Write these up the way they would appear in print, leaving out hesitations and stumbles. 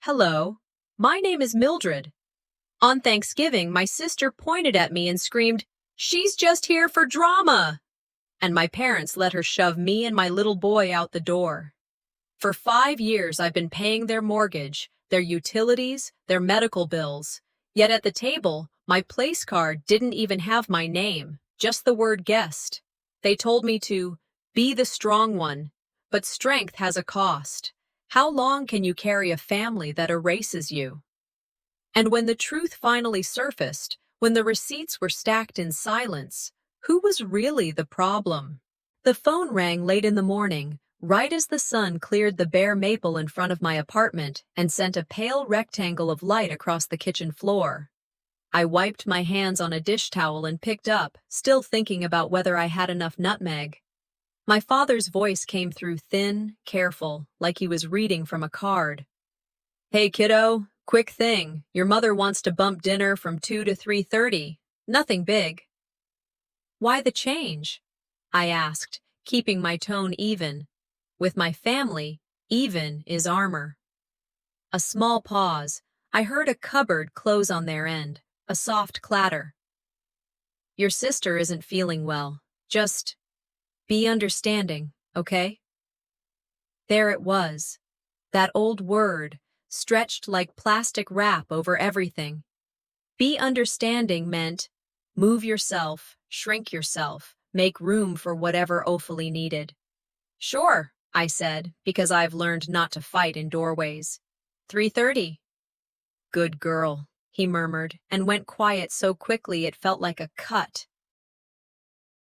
Hello, my name is Mildred. On Thanksgiving, my sister pointed at me and screamed, "She's just here for drama!" And my parents let her shove me and my little boy out the door. For 5 years, I've been paying their mortgage, their utilities, their medical bills. Yet at the table, my place card didn't even have my name, just the word guest. They told me to be the strong one, but strength has a cost. How long can you carry a family that erases you? And when the truth finally surfaced, when the receipts were stacked in silence, who was really the problem? The phone rang late in the morning, right as the sun cleared the bare maple in front of my apartment and sent a pale rectangle of light across the kitchen floor. I wiped my hands on a dish towel and picked up, still thinking about whether I had enough nutmeg. My father's voice came through thin, careful, like he was reading from a card. "Hey, kiddo, quick thing. Your mother wants to bump dinner from 2 to 3:30. Nothing big." "Why the change?" I asked, keeping my tone even. With my family, even is armor. A small pause. I heard a cupboard close on their end, a soft clatter. "Your sister isn't feeling well. Just be understanding, okay?" There it was, that old word, stretched like plastic wrap over everything. Be understanding meant move yourself, shrink yourself, make room for whatever awfully needed. "Sure," I said, because I've learned not to fight in doorways. 3:30. "Good girl," he murmured, and went quiet so quickly it felt like a cut.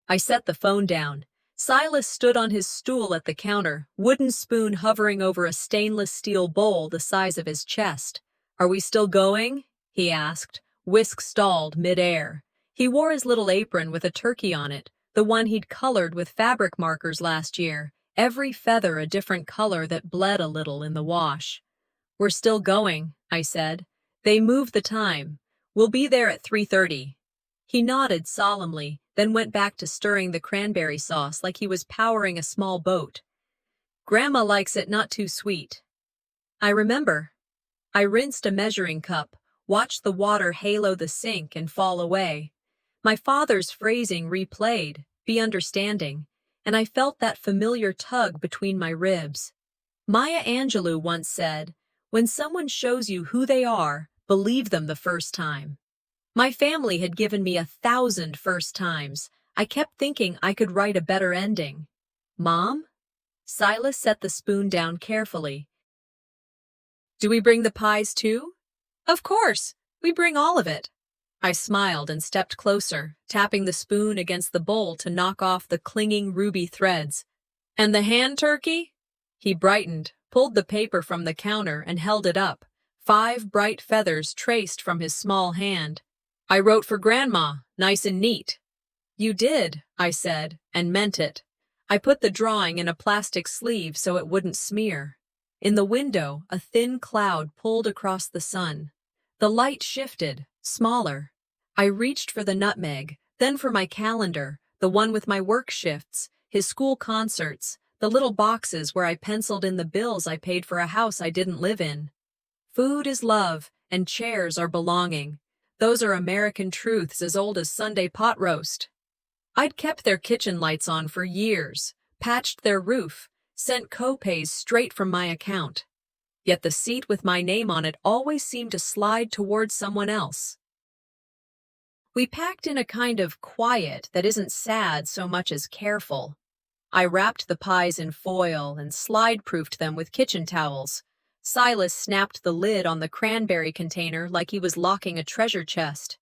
I set the phone down. Silas stood on his stool at the counter, wooden spoon hovering over a stainless steel bowl the size of his chest. "Are we still going?" he asked. Whisk stalled mid-air. He wore his little apron with a turkey on it, the one he'd colored with fabric markers last year, every feather a different color that bled a little in the wash. "We're still going," I said. "They moved the time. We'll be there at 3:30. He nodded solemnly, then went back to stirring the cranberry sauce like he was powering a small boat. "Grandma likes it not too sweet." I remember. I rinsed a measuring cup, watched the water halo the sink and fall away. My father's phrasing replayed, "be understanding," and I felt that familiar tug between my ribs. Maya Angelou once said, "When someone shows you who they are, believe them the first time." My family had given me 1,000 first times. I kept thinking I could write a better ending. "Mom?" Silas set the spoon down carefully. "Do we bring the pies too?" "Of course. We bring all of it." I smiled and stepped closer, tapping the spoon against the bowl to knock off the clinging ruby threads. "And the hand turkey?" He brightened, pulled the paper from the counter and held it up. 5 bright feathers traced from his small hand. "I wrote for Grandma, nice and neat." "You did," I said, and meant it. I put the drawing in a plastic sleeve so it wouldn't smear. In the window, a thin cloud pulled across the sun. The light shifted, smaller. I reached for the nutmeg, then for my calendar, the one with my work shifts, his school concerts, the little boxes where I penciled in the bills I paid for a house I didn't live in. Food is love, and chairs are belonging. Those are American truths as old as Sunday pot roast. I'd kept their kitchen lights on for years, patched their roof, sent co-pays straight from my account. Yet the seat with my name on it always seemed to slide towards someone else. We packed in a kind of quiet that isn't sad so much as careful. I wrapped the pies in foil and slide-proofed them with kitchen towels. Silas snapped the lid on the cranberry container like he was locking a treasure chest.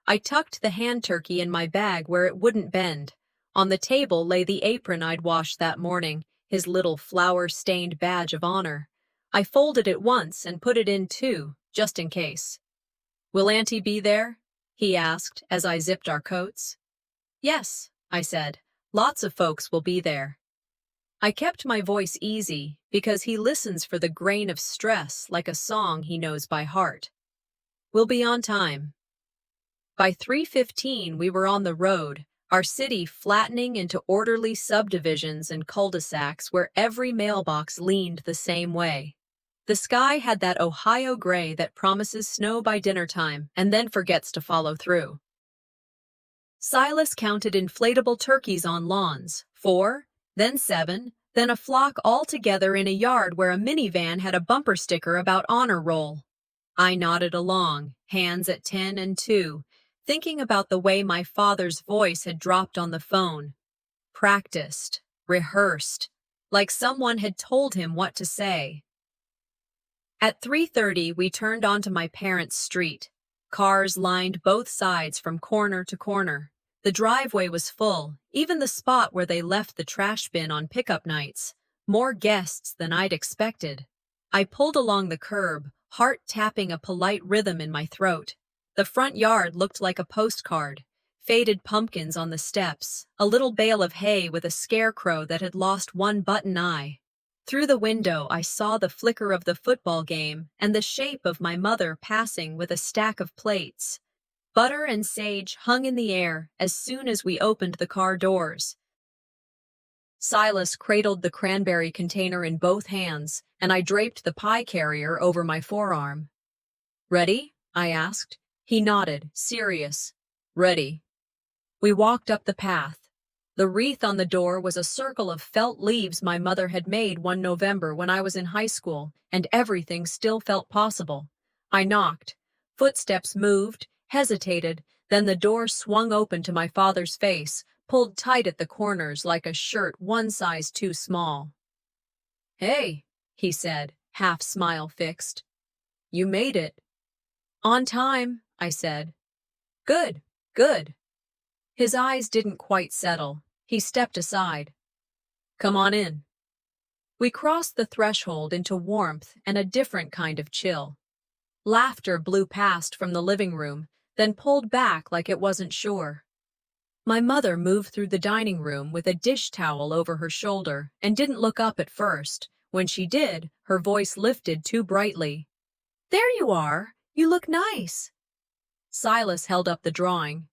I tucked the hand turkey in my bag where it wouldn't bend. On the table lay the apron I'd washed that morning, his little flour-stained badge of honor. I folded it once and put it in too, just in case. "Will Auntie be there?" he asked as I zipped our coats. "Yes," I said. "Lots of folks will be there." I kept my voice easy because he listens for the grain of stress like a song he knows by heart. "We'll be on time." By 3:15 we were on the road, our city flattening into orderly subdivisions and cul-de-sacs where every mailbox leaned the same way. The sky had that Ohio gray that promises snow by dinner time and then forgets to follow through. Silas counted inflatable turkeys on lawns, 4, then 7, then a flock all together in a yard where a minivan had a bumper sticker about honor roll. I nodded along, hands at 10 and 2, thinking about the way my father's voice had dropped on the phone. Practiced, rehearsed, like someone had told him what to say. At 3:30, we turned onto my parents' street. Cars lined both sides from corner to corner. The driveway was full, even the spot where they left the trash bin on pickup nights. More guests than I'd expected. I pulled along the curb, heart tapping a polite rhythm in my throat. The front yard looked like a postcard. Faded pumpkins on the steps, a little bale of hay with a scarecrow that had lost one button eye. Through the window, I saw the flicker of the football game and the shape of my mother passing with a stack of plates. Butter and sage hung in the air as soon as we opened the car doors. Silas cradled the cranberry container in both hands, and I draped the pie carrier over my forearm. "Ready?" I asked. He nodded, serious. "Ready." We walked up the path. The wreath on the door was a circle of felt leaves my mother had made one November when I was in high school, and everything still felt possible. I knocked. Footsteps moved, hesitated, then the door swung open to my father's face, pulled tight at the corners like a shirt one size too small. "Hey," he said, half smile fixed. "You made it." "On time," I said. "Good, good." His eyes didn't quite settle. He stepped aside. "Come on in." We crossed the threshold into warmth and a different kind of chill. Laughter blew past from the living room, then pulled back like it wasn't sure. My mother moved through the dining room with a dish towel over her shoulder and didn't look up at first. When she did, her voice lifted too brightly. "There you are! You look nice!" Silas held up the drawing.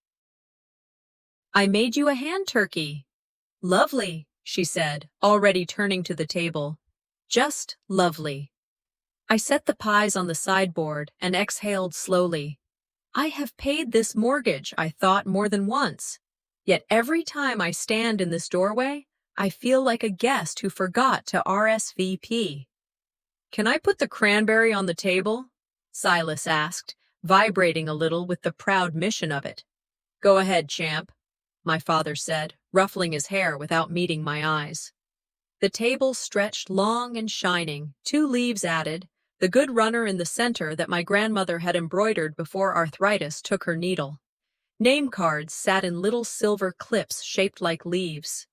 "I made you a hand turkey." "Lovely," she said, already turning to the table. "Just lovely." I set the pies on the sideboard and exhaled slowly. I have paid this mortgage, I thought, more than once. Yet every time I stand in this doorway, I feel like a guest who forgot to RSVP. "Can I put the cranberry on the table?" Silas asked, vibrating a little with the proud mission of it. "Go ahead, champ," my father said, ruffling his hair without meeting my eyes. The table stretched long and shining, 2 leaves added, the good runner in the center that my grandmother had embroidered before arthritis took her needle. Name cards sat in little silver clips shaped like leaves.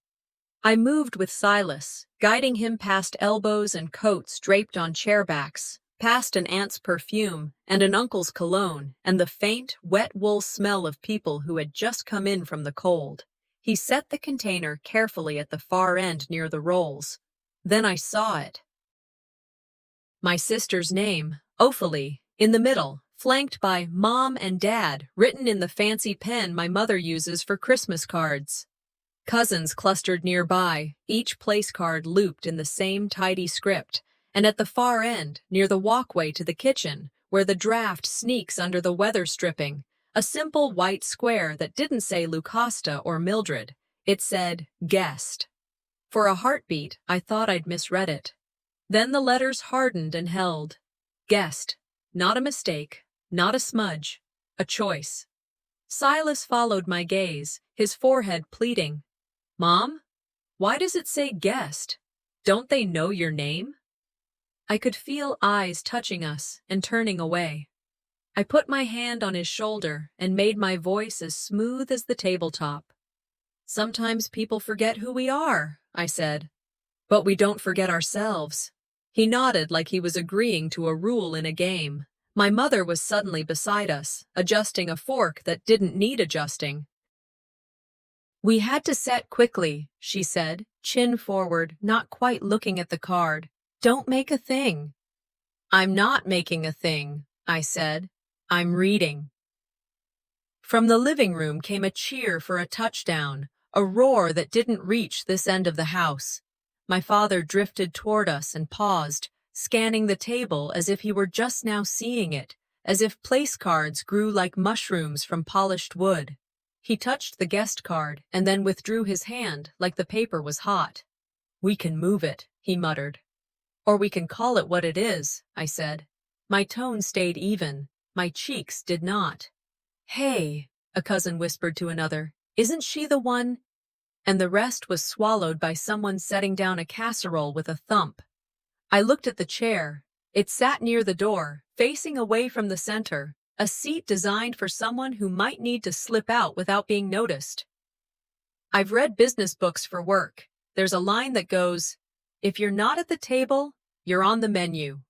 I moved with Silas, guiding him past elbows and coats draped on chairbacks, past an aunt's perfume and an uncle's cologne and the faint, wet wool smell of people who had just come in from the cold. He set the container carefully at the far end near the rolls. Then I saw it. My sister's name, Ophalie, in the middle, flanked by Mom and Dad, written in the fancy pen my mother uses for Christmas cards. Cousins clustered nearby, each place card looped in the same tidy script, and at the far end, near the walkway to the kitchen, where the draft sneaks under the weather stripping, a simple white square that didn't say Lucasta or Mildred. It said, "Guest." For a heartbeat, I thought I'd misread it. Then the letters hardened and held. Guest. Not a mistake, not a smudge, a choice. Silas followed my gaze, his forehead pleading. "Mom, why does it say guest? Don't they know your name?" I could feel eyes touching us and turning away. I put my hand on his shoulder and made my voice as smooth as the tabletop. "Sometimes people forget who we are," I said. "But we don't forget ourselves." He nodded like he was agreeing to a rule in a game. My mother was suddenly beside us, adjusting a fork that didn't need adjusting. "We had to set quickly," she said, chin forward, not quite looking at the card. "Don't make a thing." "I'm not making a thing," I said. "I'm reading." From the living room came a cheer for a touchdown, a roar that didn't reach this end of the house. My father drifted toward us and paused, scanning the table as if he were just now seeing it, as if place cards grew like mushrooms from polished wood. He touched the guest card and then withdrew his hand like the paper was hot. "We can move it," he muttered. "Or we can call it what it is," I said. My tone stayed even. My cheeks did not. "Hey," a cousin whispered to another, "isn't she the one?" And the rest was swallowed by someone setting down a casserole with a thump. I looked at the chair. It sat near the door, facing away from the center, a seat designed for someone who might need to slip out without being noticed. I've read business books for work. There's a line that goes, "If you're not at the table, you're on the menu."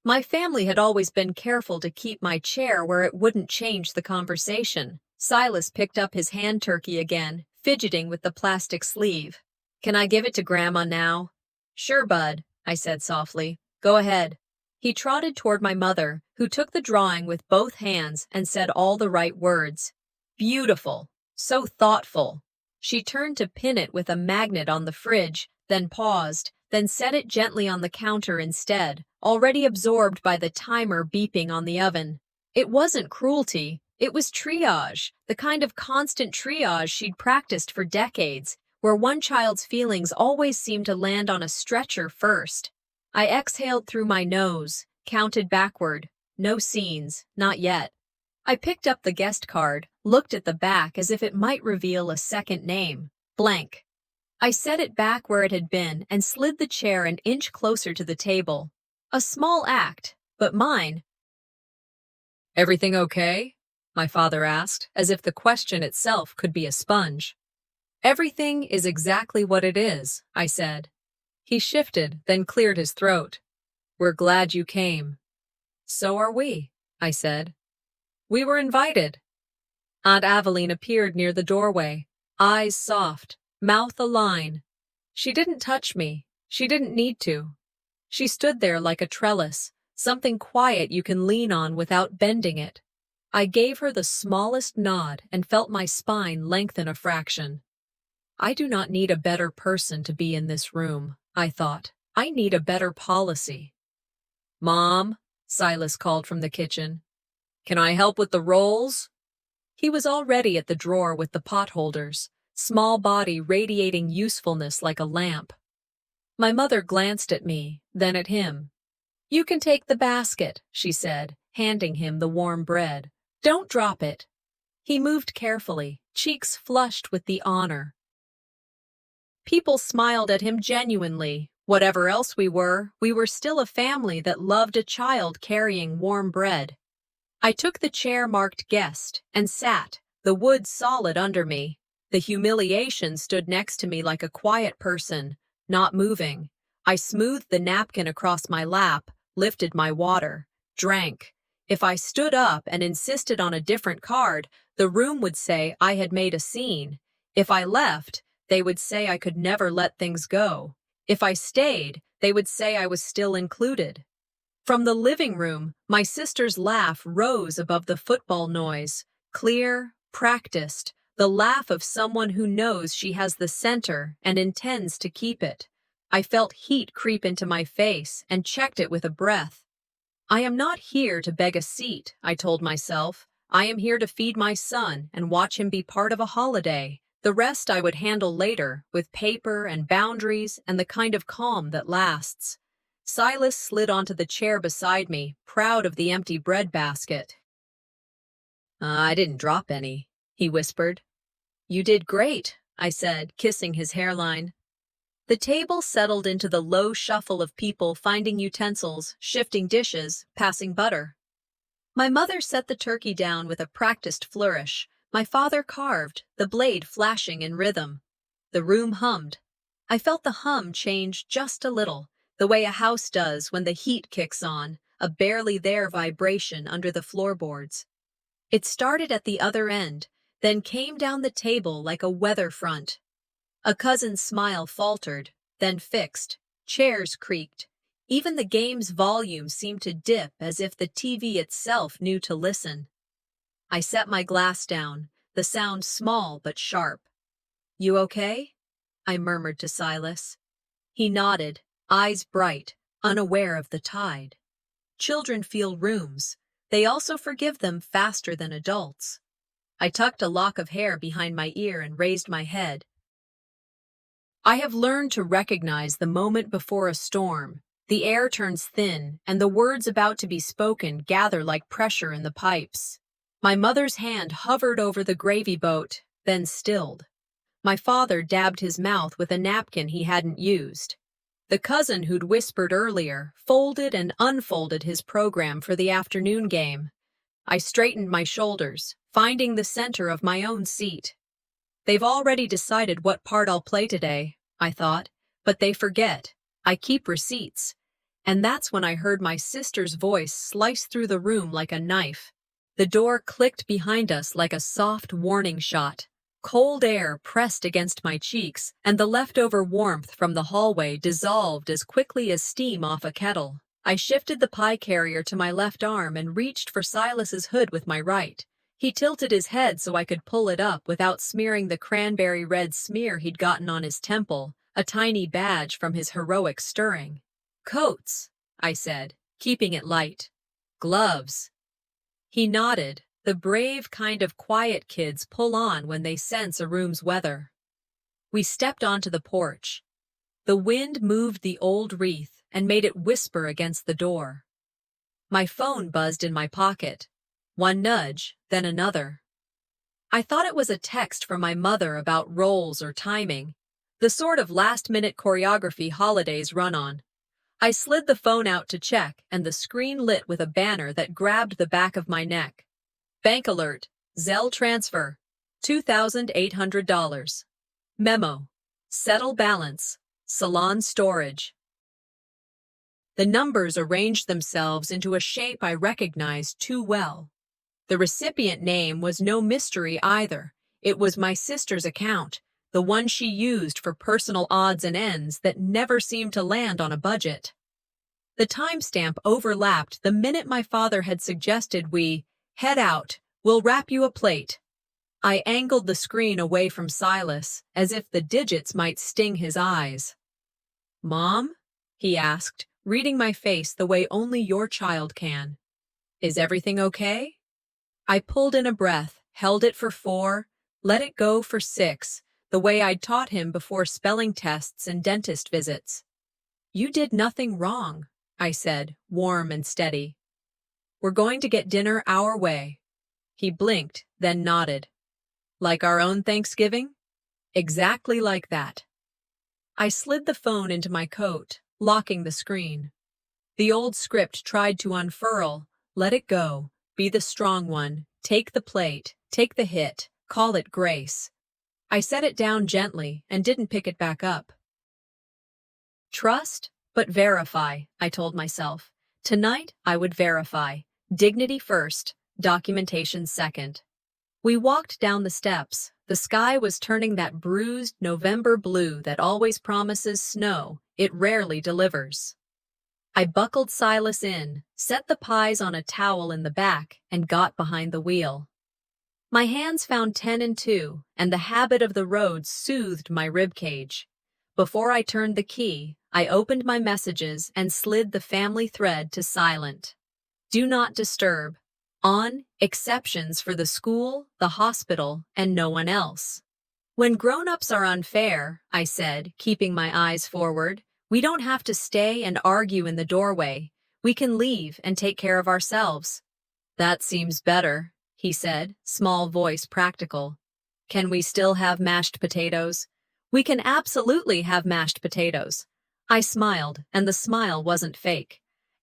My family had always been careful to keep my chair where it wouldn't change the conversation. Silas picked up his hand turkey again, fidgeting with the plastic sleeve. "Can I give it to Grandma now?" "Sure, bud," I said softly. "Go ahead." He trotted toward my mother, who took the drawing with both hands and said all the right words. "Beautiful. So thoughtful." She turned to pin it with a magnet on the fridge, then paused, then set it gently on the counter instead, already absorbed by the timer beeping on the oven. It wasn't cruelty. It was triage, the kind of constant triage she'd practiced for decades, where one child's feelings always seemed to land on a stretcher first. I exhaled through my nose, counted backward. No scenes, not yet. I picked up the guest card, looked at the back as if it might reveal a second name. Blank. I set it back where it had been and slid the chair an inch closer to the table. A small act, but mine. "Everything okay?" my father asked, as if the question itself could be a sponge. "Everything is exactly what it is," I said. He shifted, then cleared his throat. "We're glad you came." "So are we," I said. "We were invited." Aunt Aveline appeared near the doorway, eyes soft, mouth aline. She didn't touch me. She didn't need to. She stood there like a trellis, something quiet you can lean on without bending it. I gave her the smallest nod and felt my spine lengthen a fraction. I do not need a better person to be in this room, I thought. I need a better policy. "Mom," Silas called from the kitchen. "Can I help with the rolls?" He was already at the drawer with the potholders, small body radiating usefulness like a lamp. My mother glanced at me, then at him. "You can take the basket," she said, handing him the warm bread. "Don't drop it." He moved carefully, cheeks flushed with the honor. People smiled at him genuinely. Whatever else we were still a family that loved a child carrying warm bread. I took the chair marked guest and sat, the wood solid under me. The humiliation stood next to me like a quiet person, not moving. I smoothed the napkin across my lap, lifted my water, drank. If I stood up and insisted on a different card, the room would say I had made a scene. If I left, they would say I could never let things go. If I stayed, they would say I was still included. From the living room, my sister's laugh rose above the football noise, clear, practiced, the laugh of someone who knows she has the center and intends to keep it. I felt heat creep into my face and checked it with a breath. I am not here to beg a seat, I told myself. I am here to feed my son and watch him be part of a holiday. The rest I would handle later, with paper and boundaries and the kind of calm that lasts. Silas slid onto the chair beside me, proud of the empty bread basket. "I didn't drop any," he whispered. "You did great," I said, kissing his hairline. The table settled into the low shuffle of people finding utensils, shifting dishes, passing butter. My mother set the turkey down with a practiced flourish. My father carved, the blade flashing in rhythm. The room hummed. I felt the hum change just a little, the way a house does when the heat kicks on, a barely there vibration under the floorboards. It started at the other end, then came down the table like a weather front. A cousin's smile faltered, then fixed. Chairs creaked. Even the game's volume seemed to dip as if the TV itself knew to listen. I set my glass down, the sound small but sharp. "You okay?" I murmured to Silas. He nodded, eyes bright, unaware of the tide. Children feel rooms. They also forgive them faster than adults. I tucked a lock of hair behind my ear and raised my head. I have learned to recognize the moment before a storm. The air turns thin, and the words about to be spoken gather like pressure in the pipes. My mother's hand hovered over the gravy boat, then stilled. My father dabbed his mouth with a napkin he hadn't used. The cousin who'd whispered earlier folded and unfolded his program for the afternoon game. I straightened my shoulders, finding the center of my own seat. They've already decided what part I'll play today, I thought, but they forget. I keep receipts. And that's when I heard my sister's voice slice through the room like a knife. The door clicked behind us like a soft warning shot. Cold air pressed against my cheeks, and the leftover warmth from the hallway dissolved as quickly as steam off a kettle. I shifted the pie carrier to my left arm and reached for Silas's hood with my right. He tilted his head so I could pull it up without smearing the cranberry red smear he'd gotten on his temple, a tiny badge from his heroic stirring. "Coats," I said, keeping it light. "Gloves." He nodded, the brave kind of quiet kids pull on when they sense a room's weather. We stepped onto the porch. The wind moved the old wreath and made it whisper against the door. My phone buzzed in my pocket. One nudge, then another. I thought it was a text from my mother about roles or timing, the sort of last-minute choreography holidays run on. I slid the phone out to check, and the screen lit with a banner that grabbed the back of my neck. Bank alert, Zelle transfer, $2,800. Memo, settle balance, salon storage. The numbers arranged themselves into a shape I recognized too well. The recipient name was no mystery either. It was my sister's account, the one she used for personal odds and ends that never seemed to land on a budget. The timestamp overlapped the minute my father had suggested we head out. "We'll wrap you a plate." I angled the screen away from Silas, as if the digits might sting his eyes. "Mom?" he asked, reading my face the way only your child can. "Is everything okay?" I pulled in a breath, held it for 4, let it go for 6, the way I'd taught him before spelling tests and dentist visits. "You did nothing wrong," I said, warm and steady. "We're going to get dinner our way." He blinked, then nodded. "Like our own Thanksgiving?" "Exactly like that." I slid the phone into my coat, locking the screen. The old script tried to unfurl. Let it go. Be the strong one. Take the plate. Take the hit. Call it grace. I set it down gently and didn't pick it back up. Trust, but verify, I told myself. Tonight, I would verify. Dignity first, documentation second. We walked down the steps. The sky was turning that bruised November blue that always promises snow. It rarely delivers. I buckled Silas in, set the pies on a towel in the back, and got behind the wheel. My hands found 10 and 2, and the habit of the road soothed my ribcage. Before I turned the key, I opened my messages and slid the family thread to silent. Do not disturb. On, exceptions for the school, the hospital, and no one else. When grown-ups are unfair, I said, keeping my eyes forward, we don't have to stay and argue in the doorway. We can leave and take care of ourselves. That seems better, he said, small voice practical. Can we still have mashed potatoes? We can absolutely have mashed potatoes. I smiled, and the smile wasn't fake.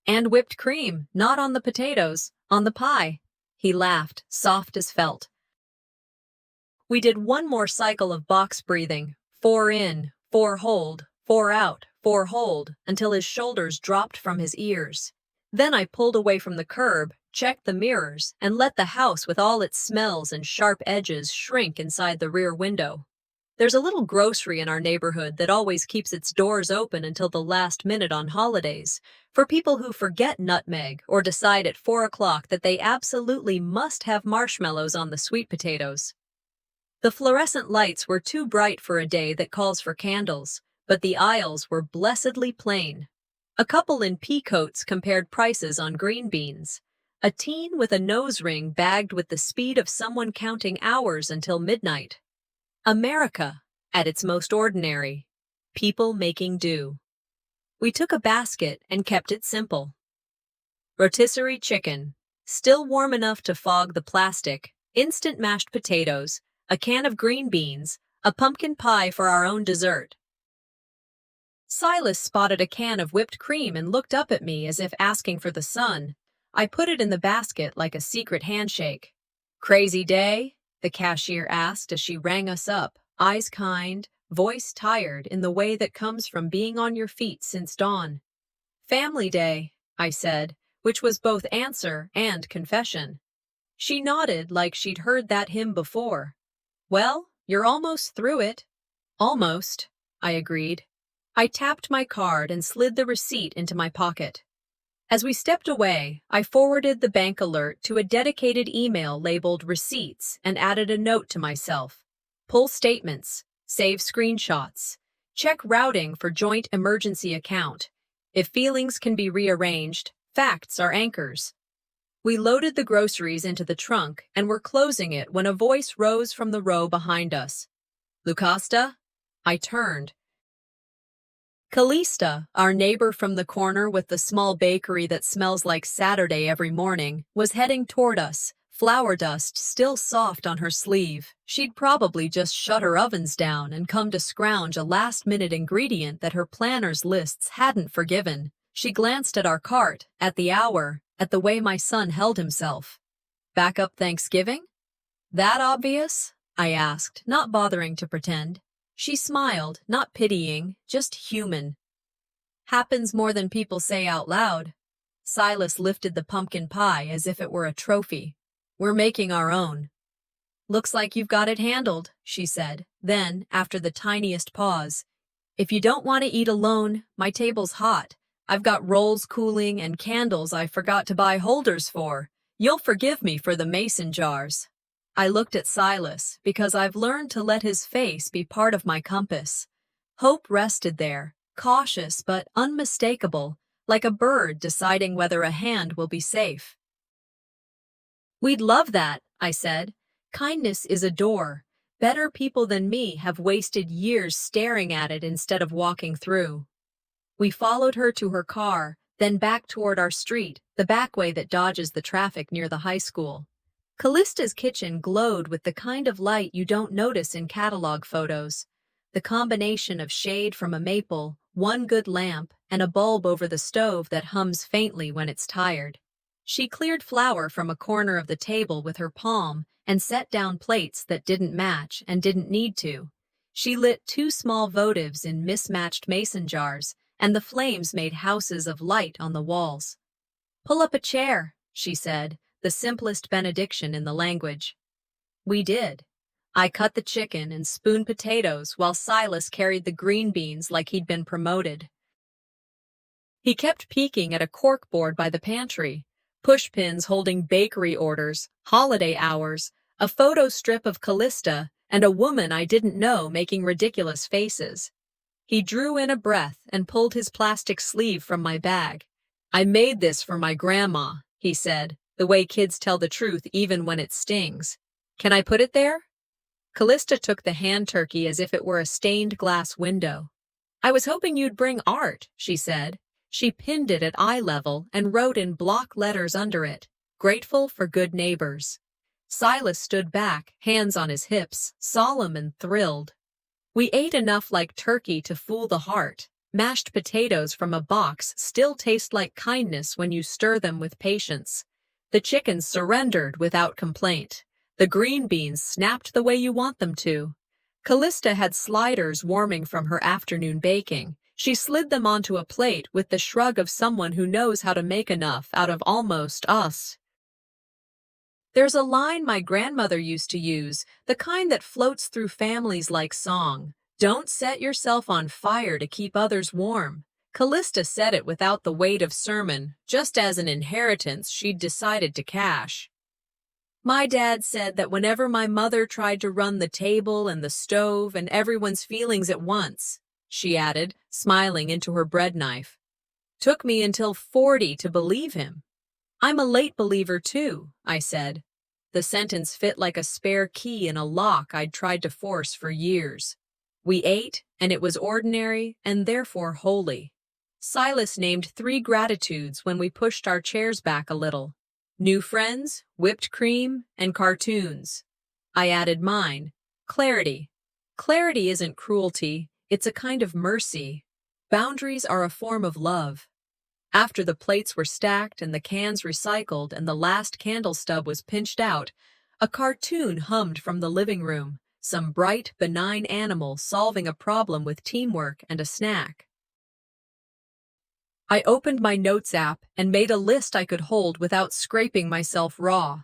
And whipped cream, not on the potatoes, on the pie. He laughed, soft as felt. We did one more cycle of box breathing, 4 in, 4 hold, 4 out, 4 hold, until his shoulders dropped from his ears. Then I pulled away from the curb, checked the mirrors, and let the house with all its smells and sharp edges shrink inside the rear window. There's a little grocery in our neighborhood that always keeps its doors open until the last minute on holidays, for people who forget nutmeg or decide at 4 o'clock that they absolutely must have marshmallows on the sweet potatoes. The fluorescent lights were too bright for a day that calls for candles, but the aisles were blessedly plain. A couple in pea coats compared prices on green beans. A teen with a nose ring bagged with the speed of someone counting hours until midnight. America, at its most ordinary. People making do. We took a basket and kept it simple. Rotisserie chicken, still warm enough to fog the plastic, instant mashed potatoes, a can of green beans, a pumpkin pie for our own dessert. Silas spotted a can of whipped cream and looked up at me as if asking for the sun. I put it in the basket like a secret handshake. Crazy day? The cashier asked as she rang us up, eyes kind, voice tired in the way that comes from being on your feet since dawn. Family day, I said, which was both answer and confession. She nodded like she'd heard that hymn before. Well, you're almost through it. Almost, I agreed. I tapped my card and slid the receipt into my pocket. As we stepped away, I forwarded the bank alert to a dedicated email labeled Receipts and added a note to myself. Pull statements, save screenshots, check routing for joint emergency account. If feelings can be rearranged, facts are anchors. We loaded the groceries into the trunk and were closing it when a voice rose from the row behind us. Lucasta? I turned. Callista, our neighbor from the corner with the small bakery that smells like Saturday every morning, was heading toward us, flour dust still soft on her sleeve. She'd probably just shut her ovens down and come to scrounge a last-minute ingredient that her planner's lists hadn't forgiven. She glanced at our cart, at the hour, at the way my son held himself. Back up Thanksgiving? That obvious? I asked, not bothering to pretend. She smiled, not pitying, just human. Happens more than people say out loud. Silas lifted the pumpkin pie as if it were a trophy. We're making our own. Looks like you've got it handled, she said. Then, after the tiniest pause, if you don't want to eat alone, my table's hot. I've got rolls cooling and candles I forgot to buy holders for. You'll forgive me for the mason jars. I looked at Silas because I've learned to let his face be part of my compass. Hope rested there, cautious but unmistakable, like a bird deciding whether a hand will be safe. We'd love that, I said. Kindness is a door. Better people than me have wasted years staring at it instead of walking through. We followed her to her car, then back toward our street, the back way that dodges the traffic near the high school. Callista's kitchen glowed with the kind of light you don't notice in catalog photos. The combination of shade from a maple, one good lamp, and a bulb over the stove that hums faintly when it's tired. She cleared flour from a corner of the table with her palm and set down plates that didn't match and didn't need to. She lit 2 small votives in mismatched mason jars, and the flames made houses of light on the walls. "Pull up a chair," she said, the simplest benediction in the language. We did. I cut the chicken and spooned potatoes while Silas carried the green beans like he'd been promoted. He kept peeking at a corkboard by the pantry, pushpins holding bakery orders, holiday hours, a photo strip of Callista, and a woman I didn't know making ridiculous faces. He drew in a breath and pulled his plastic sleeve from my bag. "I made this for my grandma," he said, the way kids tell the truth even when it stings. "Can I put it there?" Callista took the hand turkey as if it were a stained glass window. "I was hoping you'd bring art," she said. She pinned it at eye level and wrote in block letters under it, "Grateful for good neighbors." Silas stood back, hands on his hips, solemn and thrilled. We ate enough like turkey to fool the heart. Mashed potatoes from a box still taste like kindness when you stir them with patience. The chickens surrendered without complaint. The green beans snapped the way you want them to. Callista had sliders warming from her afternoon baking. She slid them onto a plate with the shrug of someone who knows how to make enough out of almost us. There's a line my grandmother used to use, the kind that floats through families like song. "Don't set yourself on fire to keep others warm." Callista said it without the weight of sermon, just as an inheritance she'd decided to cash. My dad said that whenever my mother tried to run the table and the stove and everyone's feelings at once, she added, smiling into her bread knife, Took me until 40 to believe him. I'm a late believer too, I said. The sentence fit like a spare key in a lock I'd tried to force for years. We ate, and it was ordinary and therefore holy. Silas named 3 gratitudes when we pushed our chairs back a little. New friends, whipped cream, and cartoons. I added mine. Clarity. Clarity isn't cruelty, it's a kind of mercy. Boundaries are a form of love. After the plates were stacked and the cans recycled and the last candle stub was pinched out, a cartoon hummed from the living room, some bright, benign animal solving a problem with teamwork and a snack. I opened my notes app and made a list I could hold without scraping myself raw.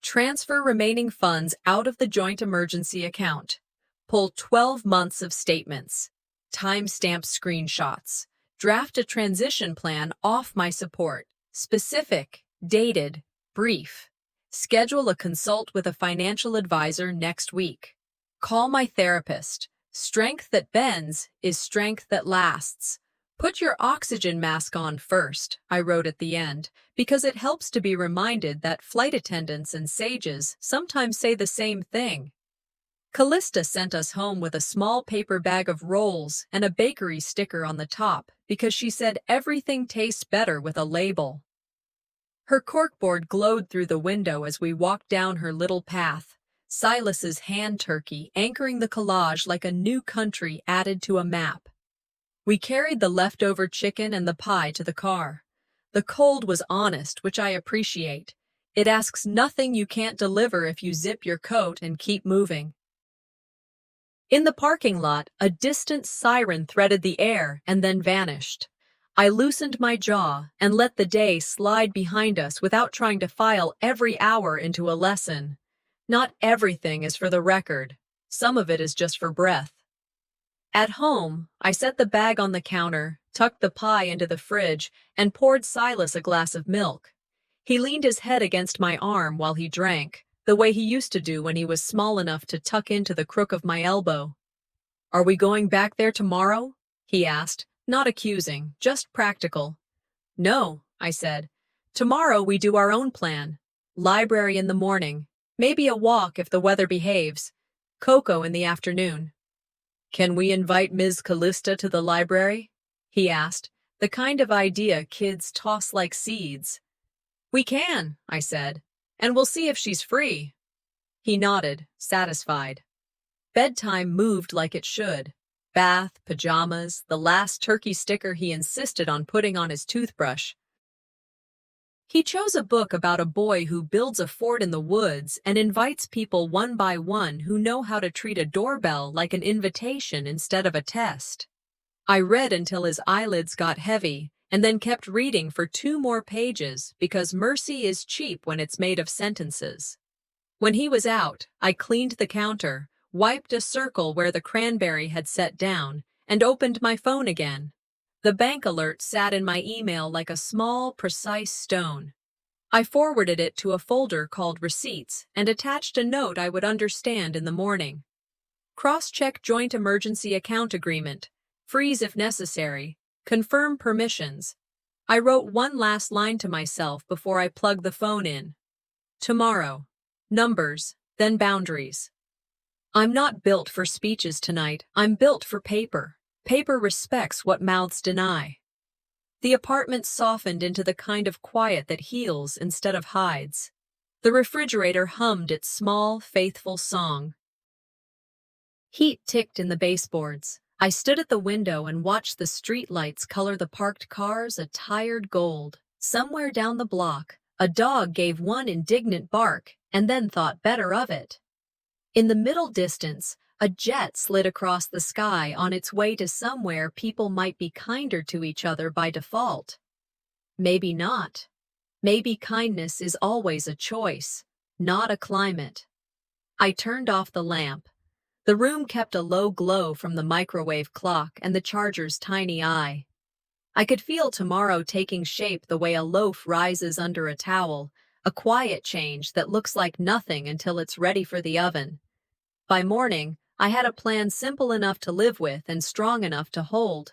Transfer remaining funds out of the joint emergency account. Pull 12 months of statements. Timestamp screenshots. Draft a transition plan off my support. Specific, dated, brief. Schedule a consult with a financial advisor next week. Call my therapist. Strength that bends is strength that lasts. Put your oxygen mask on first, I wrote at the end, because it helps to be reminded that flight attendants and sages sometimes say the same thing. Callista sent us home with a small paper bag of rolls and a bakery sticker on the top because she said everything tastes better with a label. Her corkboard glowed through the window as we walked down her little path, Silas's hand turkey anchoring the collage like a new country added to a map. We carried the leftover chicken and the pie to the car. The cold was honest, which I appreciate. It asks nothing you can't deliver if you zip your coat and keep moving. In the parking lot, a distant siren threaded the air and then vanished. I loosened my jaw and let the day slide behind us without trying to file every hour into a lesson. Not everything is for the record. Some of it is just for breath. At home, I set the bag on the counter, tucked the pie into the fridge, and poured Silas a glass of milk. He leaned his head against my arm while he drank, the way he used to do when he was small enough to tuck into the crook of my elbow. "Are we going back there tomorrow?" he asked, not accusing, just practical. "No," I said. "Tomorrow we do our own plan. Library in the morning, maybe a walk if the weather behaves, cocoa in the afternoon." "Can we invite Ms. Callista to the library?" he asked, the kind of idea kids toss like seeds. "We can," I said. "And we'll see if she's free." He nodded, satisfied. Bedtime moved like it should. Bath, pajamas, the last turkey sticker he insisted on putting on his toothbrush. He chose a book about a boy who builds a fort in the woods and invites people one by one who know how to treat a doorbell like an invitation instead of a test. I read until his eyelids got heavy, and then kept reading for 2 more pages because mercy is cheap when it's made of sentences. When he was out, I cleaned the counter, wiped a circle where the cranberry had set down, and opened my phone again. The bank alert sat in my email like a small, precise stone. I forwarded it to a folder called Receipts and attached a note I would understand in the morning. Cross-check joint emergency account agreement. Freeze if necessary. Confirm permissions. I wrote one last line to myself before I plugged the phone in. Tomorrow. Numbers, then boundaries. I'm not built for speeches tonight. I'm built for paper. Paper respects what mouths deny. The apartment softened into the kind of quiet that heals instead of hides. The refrigerator hummed its small, faithful song. Heat ticked in the baseboards. I stood at the window and watched the street lights color the parked cars a tired gold. Somewhere down the block, a dog gave one indignant bark and then thought better of it. In the middle distance, a jet slid across the sky on its way to somewhere people might be kinder to each other by default. Maybe not. Maybe kindness is always a choice, not a climate. I turned off the lamp. The room kept a low glow from the microwave clock and the charger's tiny eye. I could feel tomorrow taking shape the way a loaf rises under a towel, a quiet change that looks like nothing until it's ready for the oven. By morning, I had a plan simple enough to live with and strong enough to hold.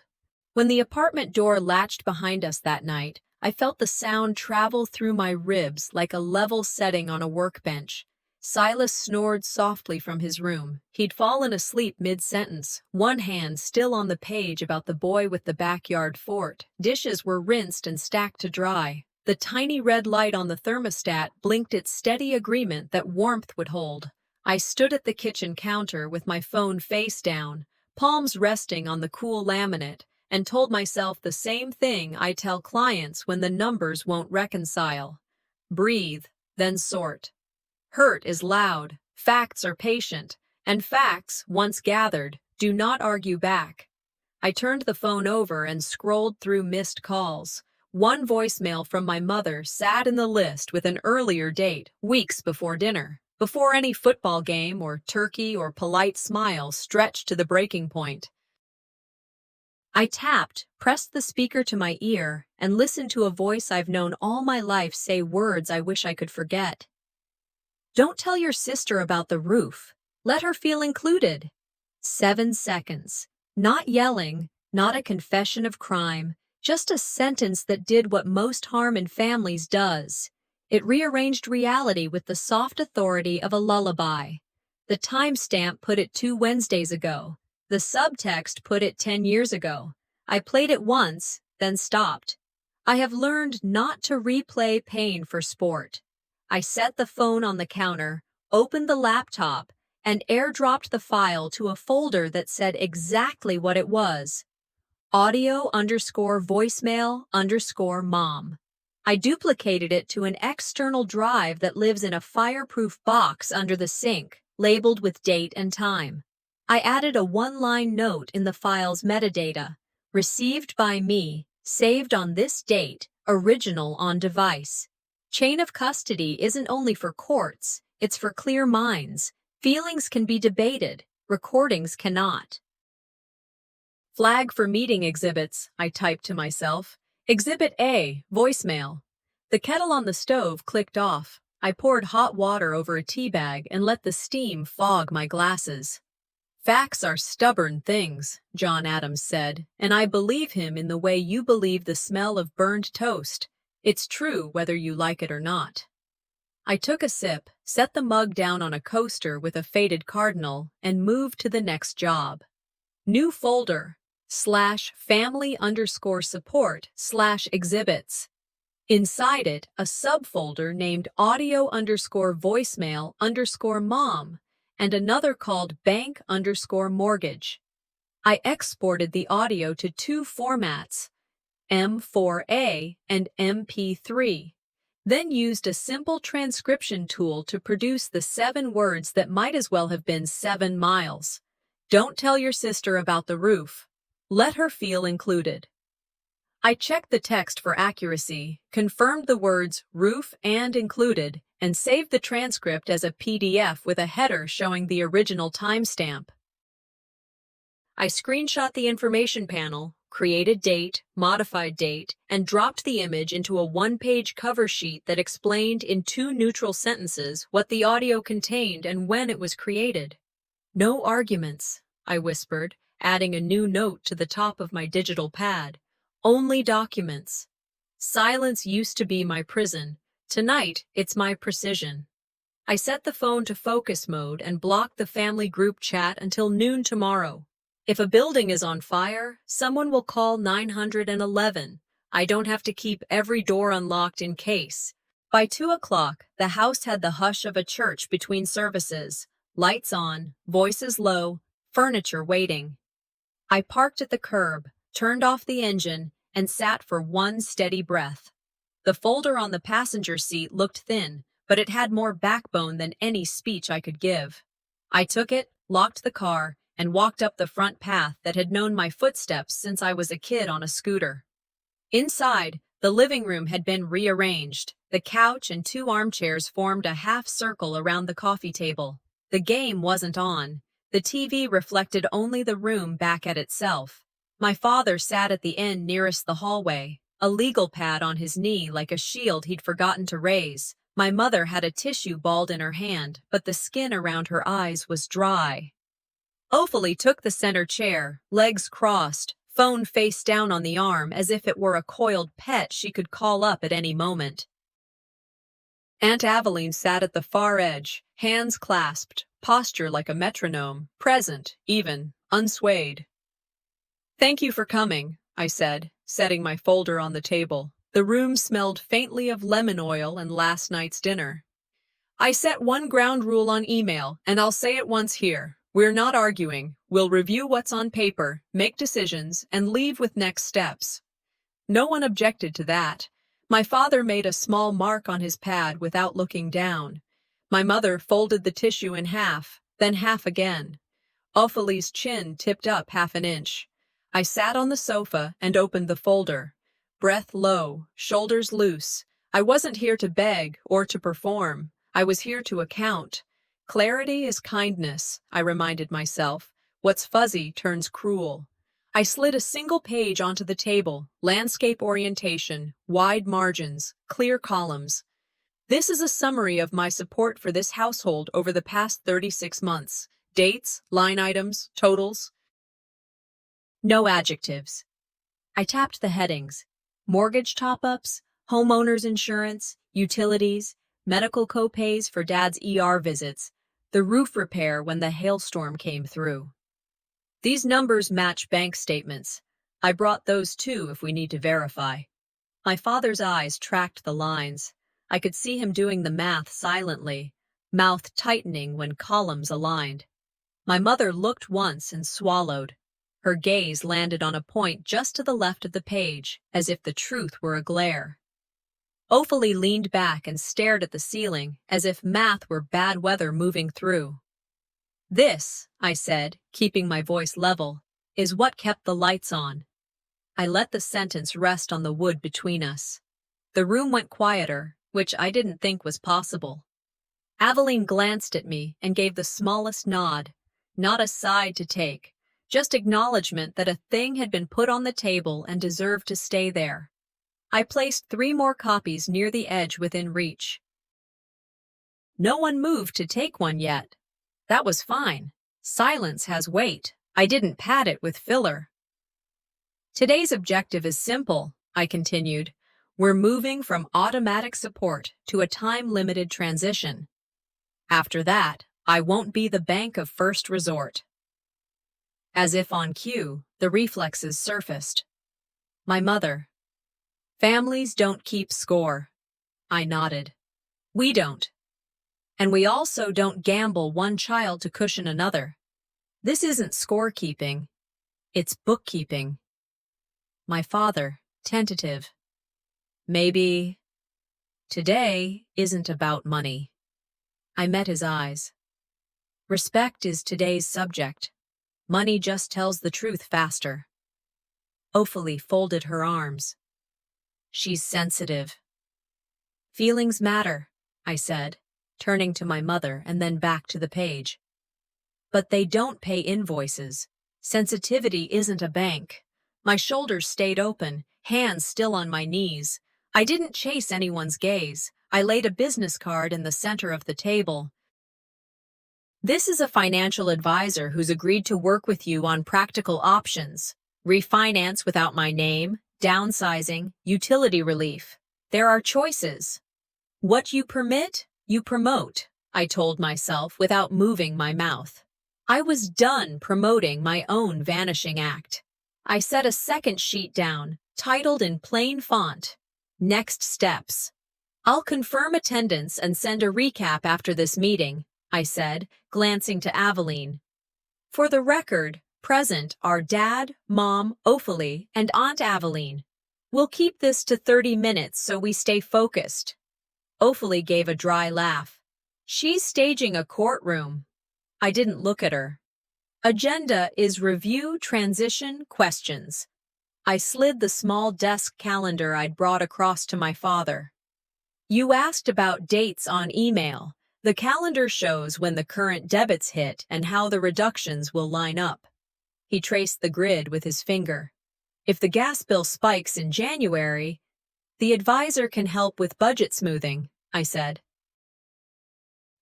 When the apartment door latched behind us that night, I felt the sound travel through my ribs like a level setting on a workbench. Silas snored softly from his room. He'd fallen asleep mid-sentence, one hand still on the page about the boy with the backyard fort. Dishes were rinsed and stacked to dry. The tiny red light on the thermostat blinked its steady agreement that warmth would hold. I stood at the kitchen counter with my phone face down, palms resting on the cool laminate, and told myself the same thing I tell clients when the numbers won't reconcile. Breathe, then sort. Hurt is loud, facts are patient, and facts, once gathered, do not argue back. I turned the phone over and scrolled through missed calls. One voicemail from my mother sat in the list with an earlier date, weeks before dinner, before any football game or turkey or polite smile stretched to the breaking point. I tapped, pressed the speaker to my ear, and listened to a voice I've known all my life say words I wish I could forget. Don't tell your sister about the roof. Let her feel included. 7 seconds. Not yelling, not a confession of crime, just a sentence that did what most harm in families does. It rearranged reality with the soft authority of a lullaby. The timestamp put it 2 Wednesdays ago. The subtext put it 10 years ago. I played it once, then stopped. I have learned not to replay pain for sport. I set the phone on the counter, opened the laptop, and airdropped the file to a folder that said exactly what it was. audio_voicemail_mom. I duplicated it to an external drive that lives in a fireproof box under the sink, labeled with date and time. I added a one-line note in the file's metadata. Received by me, saved on this date, original on device. Chain of custody isn't only for courts, it's for clear minds. Feelings can be debated, recordings cannot. Flag for meeting exhibits, I typed to myself. Exhibit A, voicemail. The kettle on the stove clicked off. I poured hot water over a tea bag and let the steam fog my glasses. Facts are stubborn things, John Adams said, and I believe him in the way you believe the smell of burned toast. It's true whether you like it or not. I took a sip, set the mug down on a coaster with a faded cardinal, and moved to the next job. New folder, /family_support/exhibits. Inside it, a subfolder named audio_voicemail_mom and another called bank_mortgage. I exported the audio to 2 formats, M4A and MP3, then used a simple transcription tool to produce the 7 words that might as well have been 7 miles. Don't tell your sister about the roof. Let her feel included. I checked the text for accuracy, confirmed the words roof and included, and saved the transcript as a PDF with a header showing the original timestamp. I screenshot the information panel, created date, modified date, and dropped the image into a 1-page cover sheet that explained in 2 neutral sentences what the audio contained and when it was created. No arguments, I whispered, adding a new note to the top of my digital pad. Only documents. Silence used to be my prison. Tonight, it's my precision. I set the phone to focus mode and blocked the family group chat until noon tomorrow. If a building is on fire, someone will call 911. I don't have to keep every door unlocked in case. By 2 o'clock, the house had the hush of a church between services. Lights on, voices low, furniture waiting. I parked at the curb, turned off the engine, and sat for one steady breath. The folder on the passenger seat looked thin, but it had more backbone than any speech I could give. I took it, locked the car, and walked up the front path that had known my footsteps since I was a kid on a scooter. Inside, the living room had been rearranged. The couch and 2 armchairs formed a half circle around the coffee table. The game wasn't on. The TV reflected only the room back at itself. My father sat at the end nearest the hallway, a legal pad on his knee like a shield he'd forgotten to raise. My mother had a tissue balled in her hand, but the skin around her eyes was dry. Ophalie took the center chair, legs crossed, phone face down on the arm as if it were a coiled pet she could call up at any moment. Aunt Aveline sat at the far edge, hands clasped, posture like a metronome, present, even, unswayed. "Thank you for coming," I said, setting my folder on the table. The room smelled faintly of lemon oil and last night's dinner. "I set one ground rule on email, and I'll say it once here. We're not arguing. We'll review what's on paper, make decisions, and leave with next steps." No one objected to that. My father made a small mark on his pad without looking down. My mother folded the tissue in half, then half again. Ophelie's chin tipped up half an inch. I sat on the sofa and opened the folder. Breath low, shoulders loose. I wasn't here to beg or to perform. I was here to account. Clarity is kindness, I reminded myself. What's fuzzy turns cruel. I slid a single page onto the table, landscape orientation, wide margins, clear columns. This is a summary of my support for this household over the past 36 months. Dates, line items, totals. No adjectives. I tapped the headings. Mortgage top-ups, homeowner's insurance, utilities, medical co-pays for Dad's ER visits, the roof repair when the hailstorm came through. These numbers match bank statements. I brought those too if we need to verify. My father's eyes tracked the lines. I could see him doing the math silently, mouth tightening when columns aligned. My mother looked once and swallowed. Her gaze landed on a point just to the left of the page, as if the truth were a glare. Ophelie leaned back and stared at the ceiling, as if math were bad weather moving through. "This," I said, keeping my voice level, "is what kept the lights on." I let the sentence rest on the wood between us. The room went quieter, which I didn't think was possible. Aveline glanced at me and gave the smallest nod, not a side to take, just acknowledgement that a thing had been put on the table and deserved to stay there. I placed 3 more copies near the edge within reach. No one moved to take one yet. That was fine. Silence has weight. I didn't pad it with filler. "Today's objective is simple," I continued. "We're moving from automatic support to a time-limited transition. After that, I won't be the bank of first resort." As if on cue, the reflexes surfaced. My mother. "Families don't keep score." I nodded. "We don't. And we also don't gamble one child to cushion another. This isn't scorekeeping. It's bookkeeping." My father, tentative. "Maybe today isn't about money." I met his eyes. "Respect is today's subject. Money just tells the truth faster." Ophelie folded her arms. "She's sensitive." "Feelings matter," I said, turning to my mother and then back to the page. "But they don't pay invoices. Sensitivity isn't a bank." My shoulders stayed open, hands still on my knees. I didn't chase anyone's gaze. I laid a business card in the center of the table. "This is a financial advisor who's agreed to work with you on practical options. Refinance without my name, downsizing, utility relief. There are choices. What you permit, you promote," I told myself without moving my mouth. I was done promoting my own vanishing act. I set a second sheet down, titled in plain font, "Next Steps." "I'll confirm attendance and send a recap after this meeting," I said, glancing to Aveline. "For the record, present are Dad, Mom, Ophelie, and Aunt Aveline. We'll keep this to 30 minutes so we stay focused." Ophelie gave a dry laugh. "She's staging a courtroom." I didn't look at her. "Agenda is review, transition, questions." I slid the small desk calendar I'd brought across to my father. "You asked about dates on email. The calendar shows when the current debits hit and how the reductions will line up." He traced the grid with his finger. "If the gas bill spikes in January, the advisor can help with budget smoothing," I said.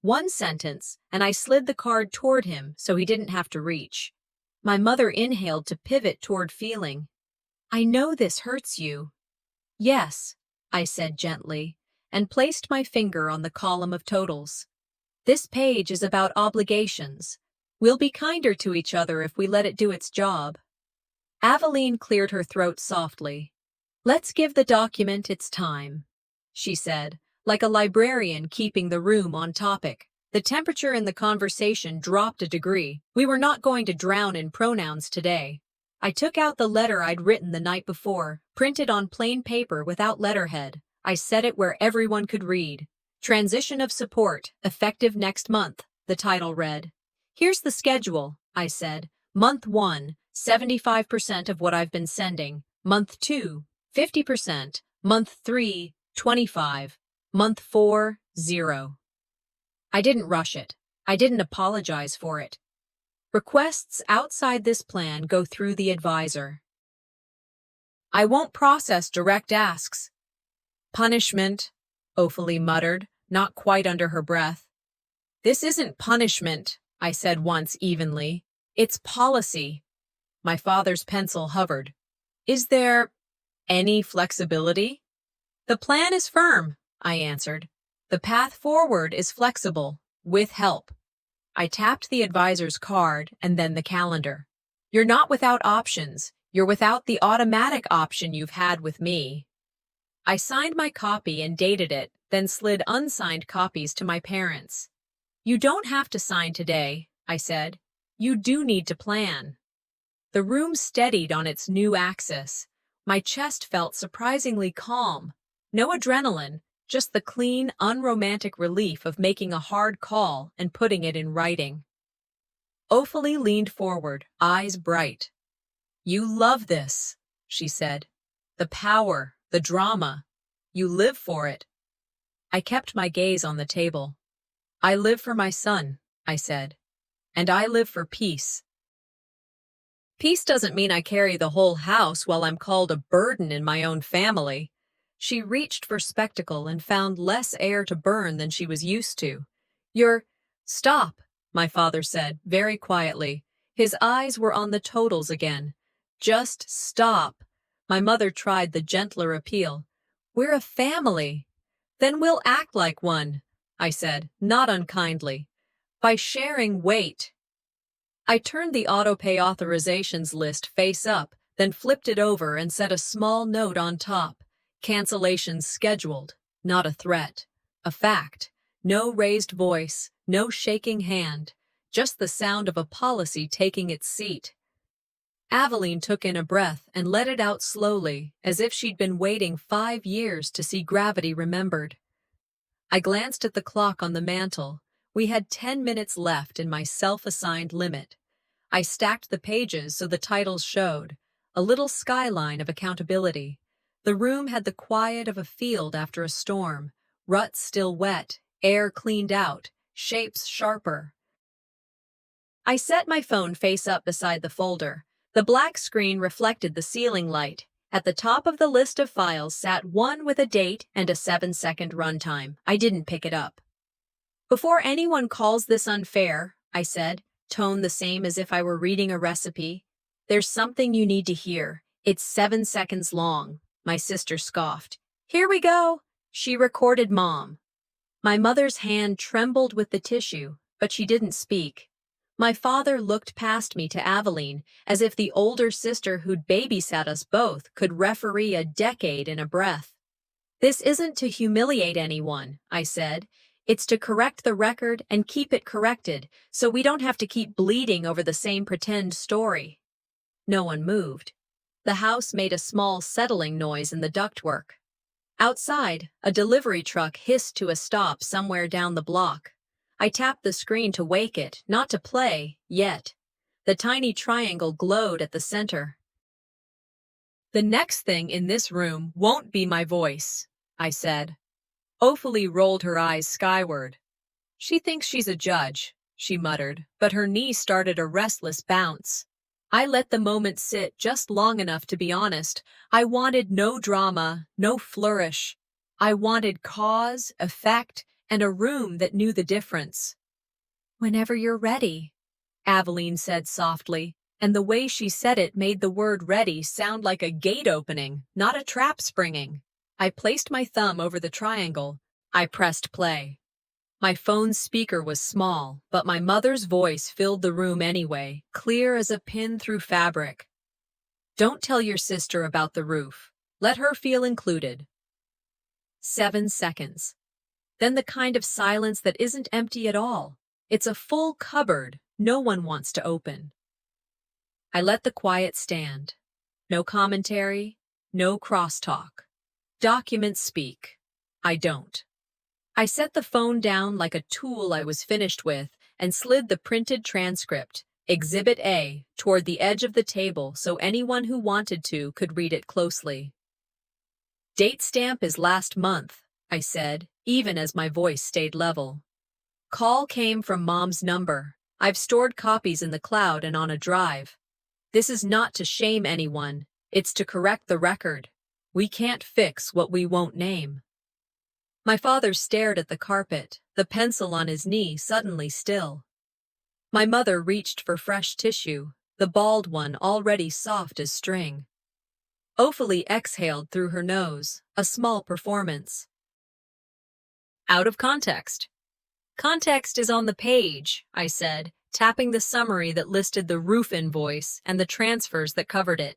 One sentence, and I slid the card toward him so he didn't have to reach. My mother inhaled to pivot toward feeling. I know this hurts you. Yes, I said gently, and placed my finger on the column of totals. This page is about obligations. We'll be kinder to each other if we let it do its job. Aveline cleared her throat softly. Let's give the document its time, she said, like a librarian keeping the room on topic. The temperature in the conversation dropped a degree. We were not going to drown in pronouns today. I took out the letter I'd written the night before, printed on plain paper without letterhead. I set it where everyone could read. Transition of support, effective next month, the title read. Here's the schedule, I said. Month 1, 75% of what I've been sending. Month 2, 50%. Month 3, 25. Month 4, 0. I didn't rush it. I didn't apologize for it. Requests outside this plan go through the advisor. I won't process direct asks. Punishment, Ophelia muttered, not quite under her breath. This isn't punishment, I said once evenly. It's policy. My father's pencil hovered. Is there any flexibility? The plan is firm, I answered. The path forward is flexible, with help. I tapped the advisor's card and then the calendar. You're not without options. You're without the automatic option you've had with me. I signed my copy and dated it, then slid unsigned copies to my parents. You don't have to sign today, I said. You do need to plan. The room steadied on its new axis. My chest felt surprisingly calm. No adrenaline, just the clean, unromantic relief of making a hard call and putting it in writing. Ophelia leaned forward, eyes bright. You love this, she said. The power, the drama. You live for it. I kept my gaze on the table. I live for my son, I said. And I live for peace. Peace doesn't mean I carry the whole house while I'm called a burden in my own family. She reached for spectacle and found less air to burn than she was used to. Stop, my father said, very quietly. His eyes were on the totals again. Just stop. My mother tried the gentler appeal. We're a family. Then we'll act like one, I said, not unkindly. By sharing weight. I turned the auto-pay authorizations list face up, then flipped it over and set a small note on top. Cancellations scheduled, not a threat. A fact. No raised voice, no shaking hand, just the sound of a policy taking its seat. Aveline took in a breath and let it out slowly, as if she'd been waiting 5 years to see gravity remembered. I glanced at the clock on the mantel. We had 10 minutes left in my self-assigned limit. I stacked the pages so the titles showed, a little skyline of accountability. The room had the quiet of a field after a storm, ruts still wet, air cleaned out, shapes sharper. I set my phone face up beside the folder. The black screen reflected the ceiling light. At the top of the list of files sat one with a date and a 7-second runtime. I didn't pick it up. Before anyone calls this unfair, I said, tone the same as if I were reading a recipe. There's something you need to hear. It's 7 seconds long. My sister scoffed. Here we go. She recorded Mom. My mother's hand trembled with the tissue, but she didn't speak. My father looked past me to Aveline, as if the older sister who'd babysat us both could referee a decade in a breath. This isn't to humiliate anyone, I said. It's to correct the record and keep it corrected, so we don't have to keep bleeding over the same pretend story. No one moved. The house made a small settling noise in the ductwork. Outside, a delivery truck hissed to a stop somewhere down the block. I tapped the screen to wake it, not to play, yet. The tiny triangle glowed at the center. The next thing in this room won't be my voice, I said. Ophelia rolled her eyes skyward. She thinks she's a judge, she muttered, but her knee started a restless bounce. I let the moment sit just long enough to be honest. I wanted no drama, no flourish. I wanted cause, effect, and a room that knew the difference. Whenever you're ready, Aveline said softly. And the way she said it made the word ready sound like a gate opening, not a trap springing. I placed my thumb over the triangle. I pressed play. My phone's speaker was small, but my mother's voice filled the room anyway, clear as a pin through fabric. Don't tell your sister about the roof. Let her feel included. 7 seconds. Then the kind of silence that isn't empty at all. It's a full cupboard no one wants to open. I let the quiet stand. No commentary, no crosstalk. Documents speak. I don't. I set the phone down like a tool I was finished with and slid the printed transcript, Exhibit A, toward the edge of the table so anyone who wanted to could read it closely. Date stamp is last month, I said, even as my voice stayed level. Call came from Mom's number. I've stored copies in the cloud and on a drive. This is not to shame anyone. It's to correct the record. We can't fix what we won't name. My father stared at the carpet, the pencil on his knee suddenly still. My mother reached for fresh tissue, the bald one already soft as string. Ophelie exhaled through her nose, a small performance. Out of context. Context is on the page, I said, tapping the summary that listed the roof invoice and the transfers that covered it.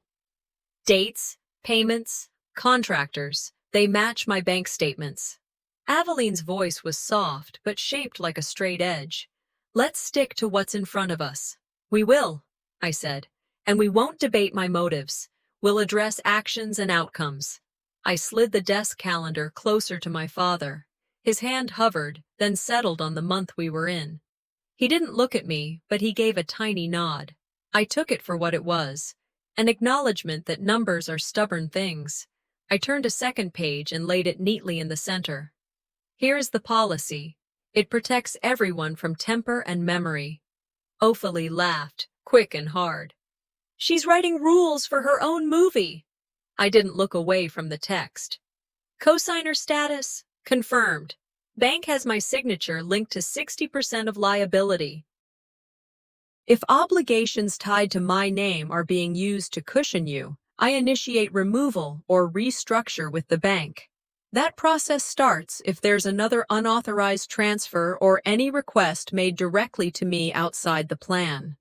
Dates, payments, contractors, they match my bank statements. Aveline's voice was soft but shaped like a straight edge. Let's stick to what's in front of us. We will, I said, and we won't debate my motives. We'll address actions and outcomes. I slid the desk calendar closer to my father. His hand hovered, then settled on the month we were in. He didn't look at me, but he gave a tiny nod. I took it for what it was, an acknowledgement that numbers are stubborn things. I turned a second page and laid it neatly in the center. Here's the policy. It protects everyone from temper and memory. Ophelie laughed, quick and hard. She's writing rules for her own movie. I didn't look away from the text. Cosigner status? Confirmed. Bank has my signature linked to 60% of liability. If obligations tied to my name are being used to cushion you, I initiate removal or restructure with the bank. That process starts if there's another unauthorized transfer or any request made directly to me outside the plan.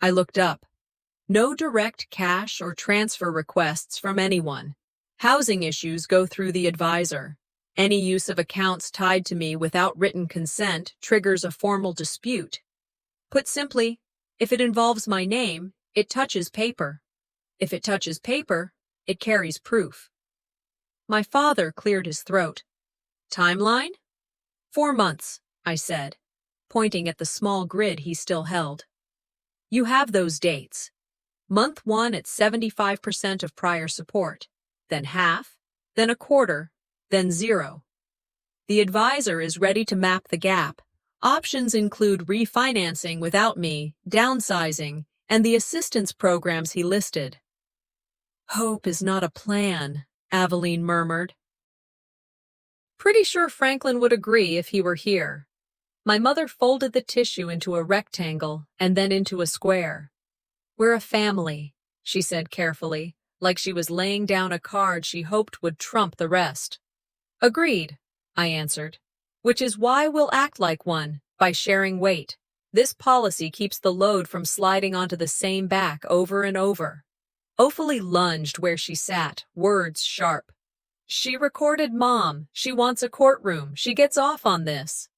I looked up. No direct cash or transfer requests from anyone. Housing issues go through the advisor. Any use of accounts tied to me without written consent triggers a formal dispute. Put simply, if it involves my name, it touches paper. If it touches paper, it carries proof. My father cleared his throat. Timeline? 4 months, I said, pointing at the small grid he still held. You have those dates. Month 1 at 75% of prior support, then half, then a quarter, then 0. The advisor is ready to map the gap. Options include refinancing without me, downsizing, and the assistance programs he listed. Hope is not a plan, Aveline murmured. Pretty sure Franklin would agree if he were here. My mother folded the tissue into a rectangle and then into a square. We're a family, she said carefully, like she was laying down a card she hoped would trump the rest. Agreed, I answered. Which is why we'll act like one, by sharing weight. This policy keeps the load from sliding onto the same back over and over. Ophelie lunged where she sat, words sharp. She recorded Mom. She wants a courtroom. She gets off on this.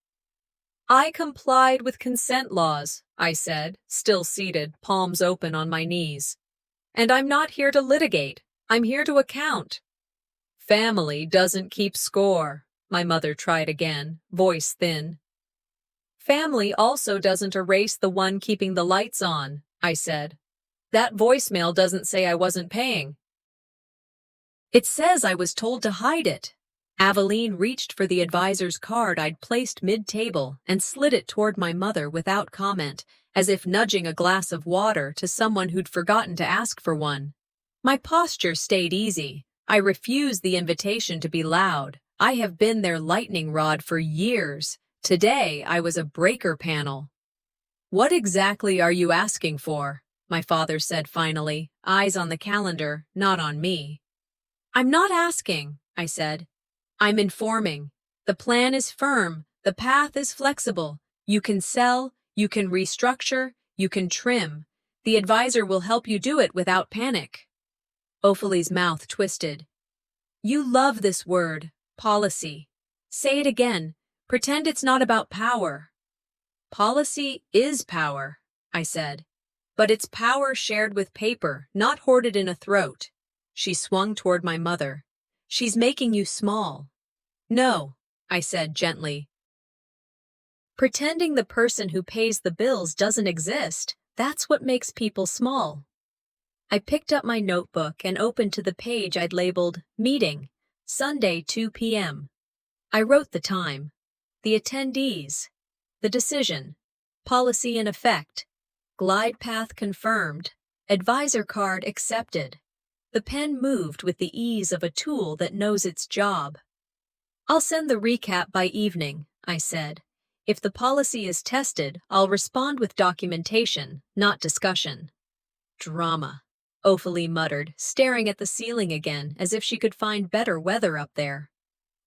I complied with consent laws, I said, still seated, palms open on my knees. And I'm not here to litigate. I'm here to account. Family doesn't keep score, my mother tried again, voice thin. Family also doesn't erase the one keeping the lights on, I said. That voicemail doesn't say I wasn't paying. It says I was told to hide it. Aveline reached for the advisor's card I'd placed mid-table and slid it toward my mother without comment, as if nudging a glass of water to someone who'd forgotten to ask for one. My posture stayed easy. I refused the invitation to be loud. I have been their lightning rod for years. Today I was a breaker panel. What exactly are you asking for? my father said finally, eyes on the calendar, not on me. I'm not asking, I said. I'm informing. The plan is firm. The path is flexible. You can sell, you can restructure, you can trim. The advisor will help you do it without panic. Ophelie's mouth twisted. You love this word, policy. Say it again. Pretend it's not about power. Policy is power, I said. But it's power shared with paper, not hoarded in a throat. She swung toward my mother. She's making you small. No, I said gently. Pretending the person who pays the bills doesn't exist, that's what makes people small. I picked up my notebook and opened to the page I'd labeled Meeting, Sunday 2 p.m. I wrote the time, the attendees, the decision, policy in effect, glide path confirmed, advisor card accepted. The pen moved with the ease of a tool that knows its job. I'll send the recap by evening, I said. If the policy is tested, I'll respond with documentation, not discussion. Drama, Ophelie muttered, staring at the ceiling again as if she could find better weather up there.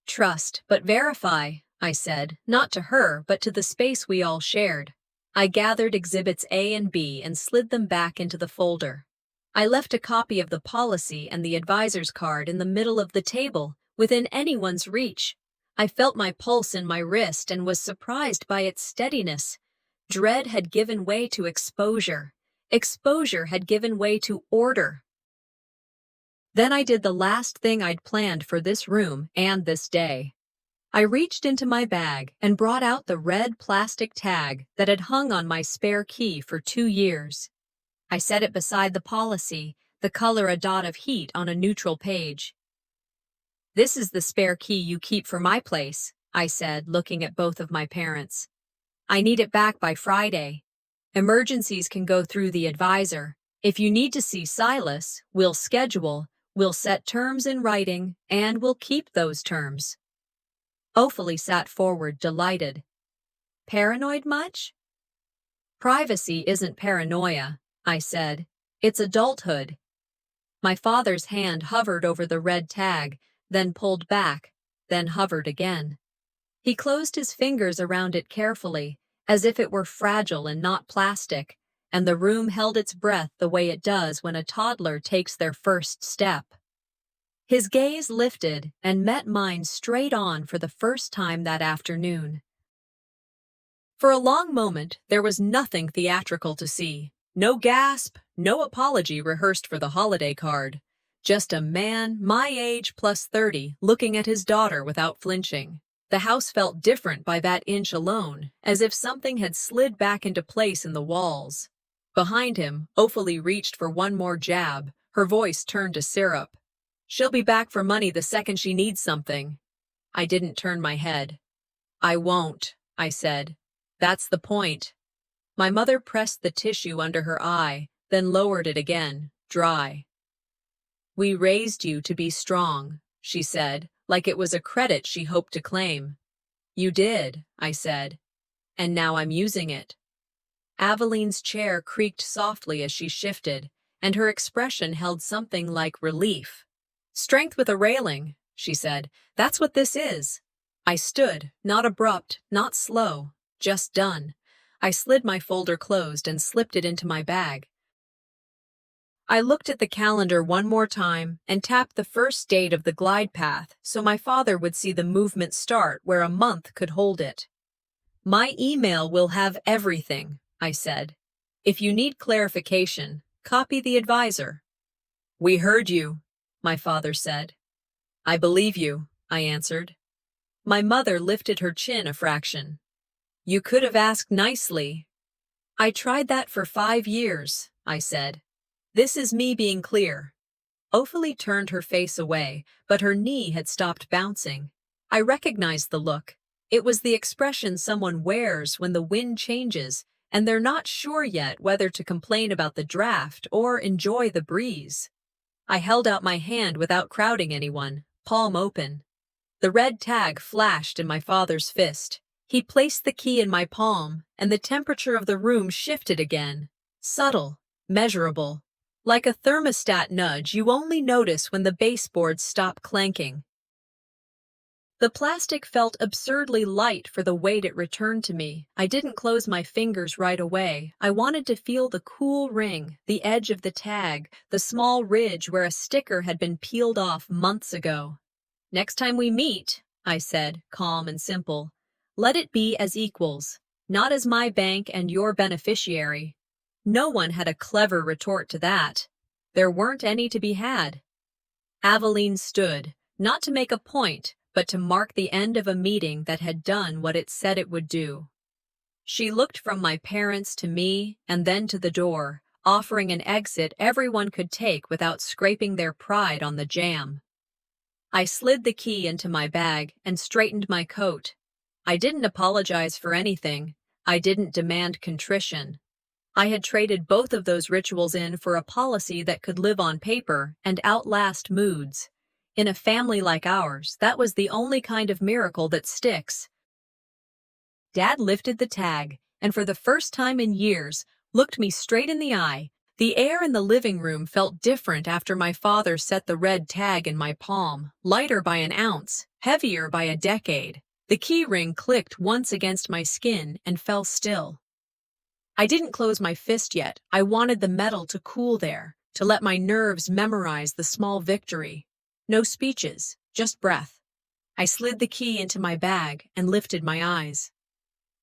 Trust, but verify, I said, not to her, but to the space we all shared. I gathered exhibits A and B and slid them back into the folder. I left a copy of the policy and the advisor's card in the middle of the table, within anyone's reach. I felt my pulse in my wrist and was surprised by its steadiness. Dread had given way to exposure. Exposure had given way to order. Then I did the last thing I'd planned for this room and this day. I reached into my bag and brought out the red plastic tag that had hung on my spare key for 2 years. I set it beside the policy, the color a dot of heat on a neutral page. This is the spare key you keep for my place, I said, looking at both of my parents. I need it back by Friday. Emergencies can go through the advisor. If you need to see Silas, we'll schedule, we'll set terms in writing, and we'll keep those terms. Ophelie sat forward, delighted. Paranoid much? Privacy isn't paranoia, I said. It's adulthood. My father's hand hovered over the red tag, then pulled back, then hovered again. He closed his fingers around it carefully, as if it were fragile and not plastic, and the room held its breath the way it does when a toddler takes their first step. His gaze lifted and met mine straight on for the first time that afternoon. For a long moment, there was nothing theatrical to see. No gasp, no apology rehearsed for the holiday card. Just a man, my age plus 30, looking at his daughter without flinching. The house felt different by that inch alone, as if something had slid back into place in the walls. Behind him, Ophelie reached for one more jab, her voice turned to syrup. She'll be back for money the second she needs something. I didn't turn my head. I won't, I said. That's the point. My mother pressed the tissue under her eye, then lowered it again, dry. We raised you to be strong, she said, like it was a credit she hoped to claim. You did, I said, and now I'm using it. Aveline's chair creaked softly as she shifted, and her expression held something like relief. Strength with a railing, she said. That's what this is. I stood, not abrupt, not slow, just done. I slid my folder closed and slipped it into my bag. I looked at the calendar one more time and tapped the first date of the glide path so my father would see the movement start where a month could hold it. My email will have everything, I said. If you need clarification, copy the advisor. We heard you, my father said. I believe you, I answered. My mother lifted her chin a fraction. You could have asked nicely. I tried that for 5 years, I said. This is me being clear. Ophelie turned her face away, but her knee had stopped bouncing. I recognized the look. It was the expression someone wears when the wind changes, and they're not sure yet whether to complain about the draft or enjoy the breeze. I held out my hand without crowding anyone, palm open. The red tag flashed in my father's fist. He placed the key in my palm, and the temperature of the room shifted again. Subtle, measurable. Like a thermostat nudge you only notice when the baseboards stop clanking. The plastic felt absurdly light for the weight it returned to me. I didn't close my fingers right away. I wanted to feel the cool ring, the edge of the tag, the small ridge where a sticker had been peeled off months ago. "Next time we meet," I said, calm and simple, "let it be as equals, not as my bank and your beneficiary." No one had a clever retort to that. There weren't any to be had. Aveline stood, not to make a point, but to mark the end of a meeting that had done what it said it would do. She looked from my parents to me and then to the door, offering an exit everyone could take without scraping their pride on the jam. I slid the key into my bag and straightened my coat. I didn't apologize for anything. I didn't demand contrition. I had traded both of those rituals in for a policy that could live on paper and outlast moods. In a family like ours, that was the only kind of miracle that sticks. Dad lifted the tag, and for the first time in years, looked me straight in the eye. The air in the living room felt different after my father set the red tag in my palm, lighter by an ounce, heavier by a decade. The key ring clicked once against my skin and fell still. I didn't close my fist yet. I wanted the metal to cool there, to let my nerves memorize the small victory. No speeches, just breath. I slid the key into my bag and lifted my eyes.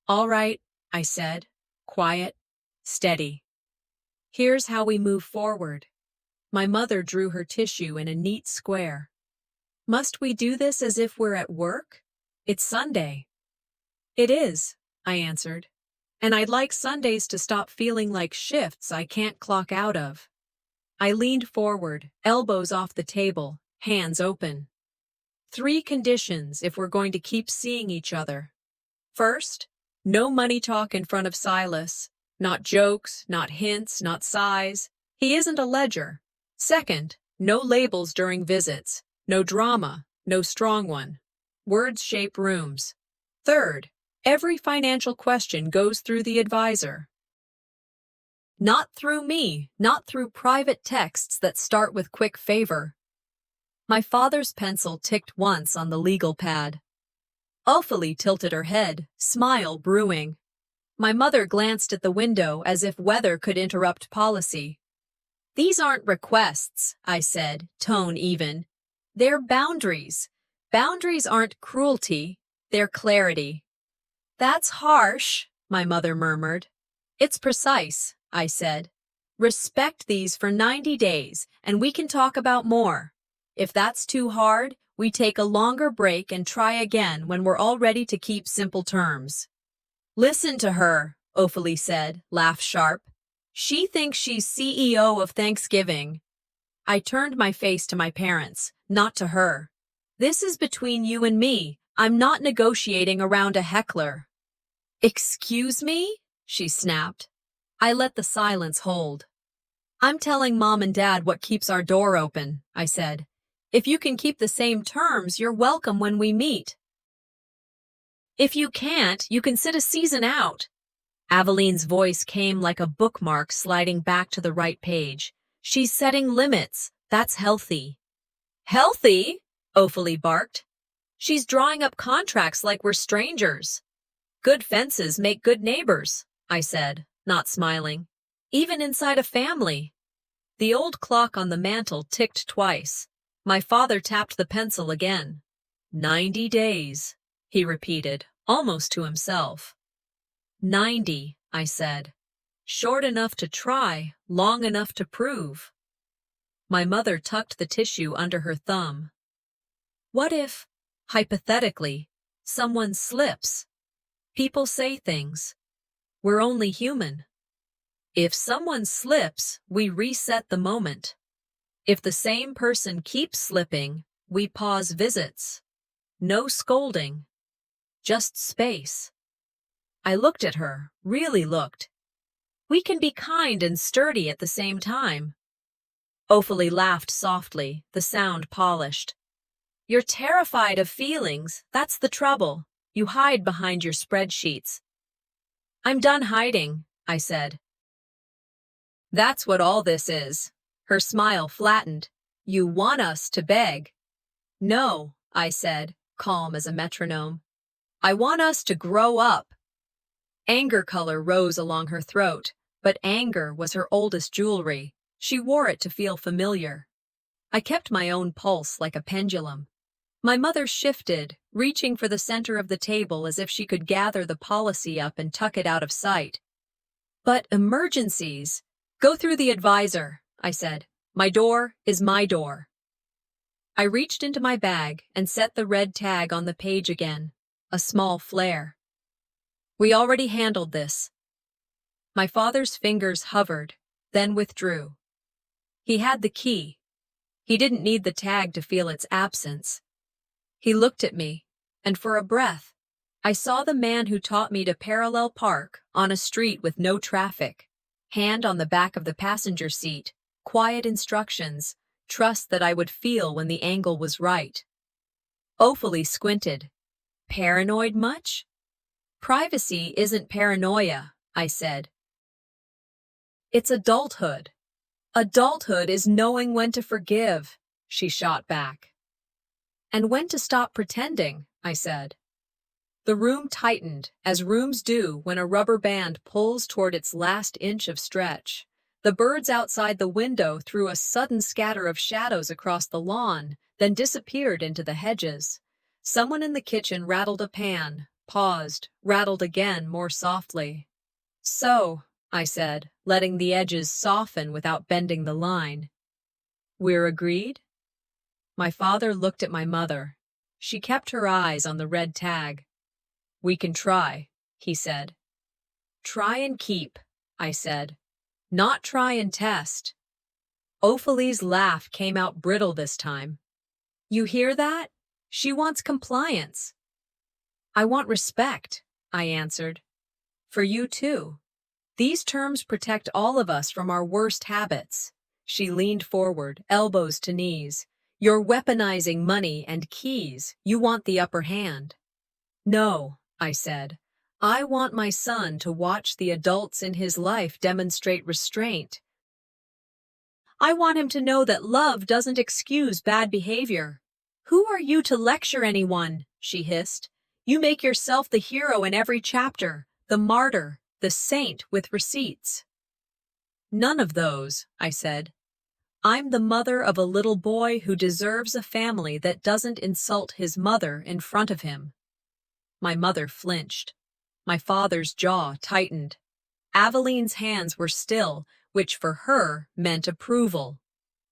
"All right," I said, quiet, steady. "Here's how we move forward." My mother drew her tissue in a neat square. "Must we do this as if we're at work? It's Sunday." "It is," I answered. "And I'd like Sundays to stop feeling like shifts I can't clock out of." I leaned forward, elbows off the table, hands open. 3 conditions if we're going to keep seeing each other. First, no money talk in front of Silas. Not jokes, not hints, not sighs. He isn't a ledger. Second, no labels during visits. No drama, no strong one. Words shape rooms. Third, every financial question goes through the advisor. Not through me, not through private texts that start with quick favor. My father's pencil ticked once on the legal pad. Ophelie tilted her head, smile brewing. My mother glanced at the window as if weather could interrupt policy. "These aren't requests," I said, tone even. "They're boundaries. Boundaries aren't cruelty, they're clarity." "That's harsh," my mother murmured. "It's precise," I said. "Respect these for 90 days, and we can talk about more. If that's too hard, we take a longer break and try again when we're all ready to keep simple terms." "Listen to her," Ophelie said, laugh sharp. "She thinks she's CEO of Thanksgiving." I turned my face to my parents, not to her. "This is between you and me. I'm not negotiating around a heckler." "Excuse me?" she snapped. I let the silence hold. "I'm telling Mom and Dad what keeps our door open," I said. "If you can keep the same terms, you're welcome when we meet. If you can't, you can sit a season out." Aveline's voice came like a bookmark sliding back to the right page. "She's setting limits. That's healthy." "Healthy?" Ophelie barked. "She's drawing up contracts like we're strangers." "Good fences make good neighbors," I said, not smiling. "Even inside a family." The old clock on the mantel ticked twice. My father tapped the pencil again. 90 days, he repeated, almost to himself. 90, I said. Short enough to try, long enough to prove. My mother tucked the tissue under her thumb. What if, hypothetically, someone slips? People say things. We're only human. If someone slips, we reset the moment. If the same person keeps slipping, we pause visits. No scolding. Just space. I looked at her, really looked. We can be kind and sturdy at the same time. Ophelie laughed softly, the sound polished. You're terrified of feelings, that's the trouble. You hide behind your spreadsheets. I'm done hiding, I said. That's what all this is. Her smile flattened. You want us to beg? No, I said, calm as a metronome. I want us to grow up. Anger color rose along her throat, but anger was her oldest jewelry. She wore it to feel familiar. I kept my own pulse like a pendulum. My mother shifted, reaching for the center of the table as if she could gather the policy up and tuck it out of sight. But emergencies. Go through the advisor, I said. My door is my door. I reached into my bag and set the red tag on the page again, a small flare. We already handled this. My father's fingers hovered, then withdrew. He had the key. He didn't need the tag to feel its absence. He looked at me, and for a breath, I saw the man who taught me to parallel park on a street with no traffic, hand on the back of the passenger seat, quiet instructions, trust that I would feel when the angle was right. Ophelie squinted. Paranoid much? Privacy isn't paranoia, I said. It's adulthood. Adulthood is knowing when to forgive, she shot back. And when to stop pretending, I said. The room tightened, as rooms do when a rubber band pulls toward its last inch of stretch. The birds outside the window threw a sudden scatter of shadows across the lawn, then disappeared into the hedges. Someone in the kitchen rattled a pan, paused, rattled again more softly. So, I said, letting the edges soften without bending the line. We're agreed? My father looked at my mother. She kept her eyes on the red tag. We can try, he said. Try and keep, I said. Not try and test. Ophelie's laugh came out brittle this time. You hear that? She wants compliance. I want respect, I answered. For you too. These terms protect all of us from our worst habits. She leaned forward, elbows to knees. You're weaponizing money and keys. You want the upper hand. No, I said. I want my son to watch the adults in his life demonstrate restraint. I want him to know that love doesn't excuse bad behavior. Who are you to lecture anyone? She hissed. You make yourself the hero in every chapter, the martyr, the saint with receipts. None of those, I said. I'm the mother of a little boy who deserves a family that doesn't insult his mother in front of him. My mother flinched. My father's jaw tightened. Aveline's hands were still, which for her meant approval.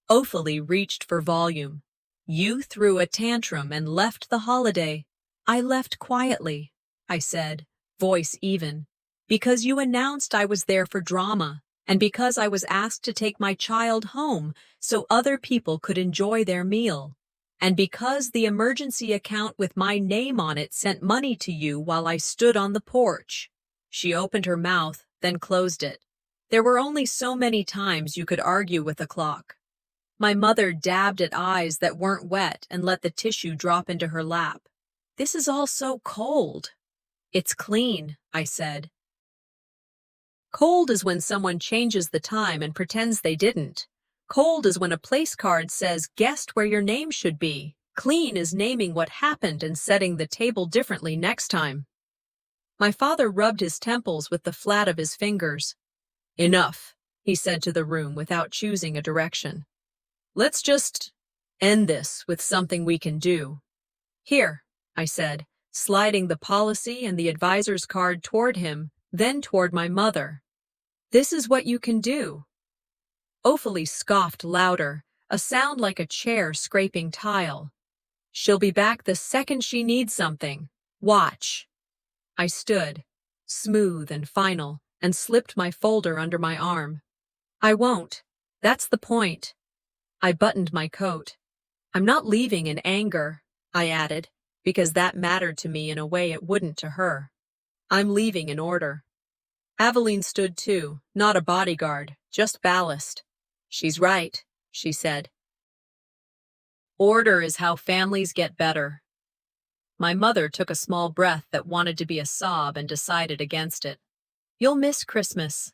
Ophelie reached for volume. You threw a tantrum and left the holiday. I left quietly, I said, voice even, because you announced I was there for drama, and because I was asked to take my child home so other people could enjoy their meal, and because the emergency account with my name on it sent money to you while I stood on the porch. She opened her mouth, then closed it. There were only so many times you could argue with the clock. My mother dabbed at eyes that weren't wet and let the tissue drop into her lap. This is all so cold. It's clean, I said. Cold is when someone changes the time and pretends they didn't. Cold is when a place card says guessed where your name should be. Clean is naming what happened and setting the table differently next time. My father rubbed his temples with the flat of his fingers. Enough, he said to the room without choosing a direction. Let's just end this with something we can do. Here, I said, sliding the policy and the advisor's card toward him, then toward my mother. This is what you can do. Ophelie scoffed louder, a sound like a chair scraping tile. She'll be back the second she needs something. Watch. I stood, smooth and final, and slipped my folder under my arm. I won't. That's the point. I buttoned my coat. I'm not leaving in anger, I added, because that mattered to me in a way it wouldn't to her. I'm leaving in order. Aveline stood too, not a bodyguard, just ballast. She's right, she said. Order is how families get better. My mother took a small breath that wanted to be a sob and decided against it. You'll miss Christmas.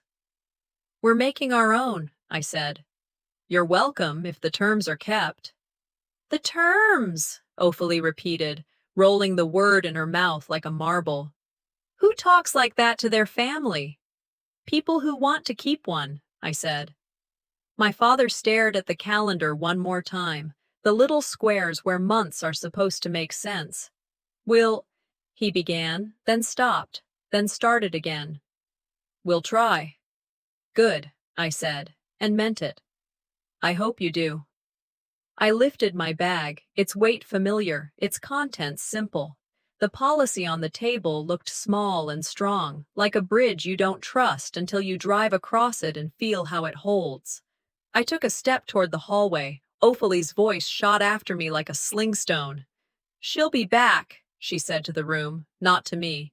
We're making our own, I said. You're welcome if the terms are kept. The terms, Ophelie repeated, rolling the word in her mouth like a marble. Who talks like that to their family? People who want to keep one, I said. My father stared at the calendar one more time, the little squares where months are supposed to make sense. We'll, he began, then stopped, then started again. We'll try. Good, I said, and meant it. I hope you do. I lifted my bag, its weight familiar, its contents simple. The policy on the table looked small and strong, like a bridge you don't trust until you drive across it and feel how it holds. I took a step toward the hallway. Ophelie's voice shot after me like a slingstone. She'll be back, she said to the room, not to me.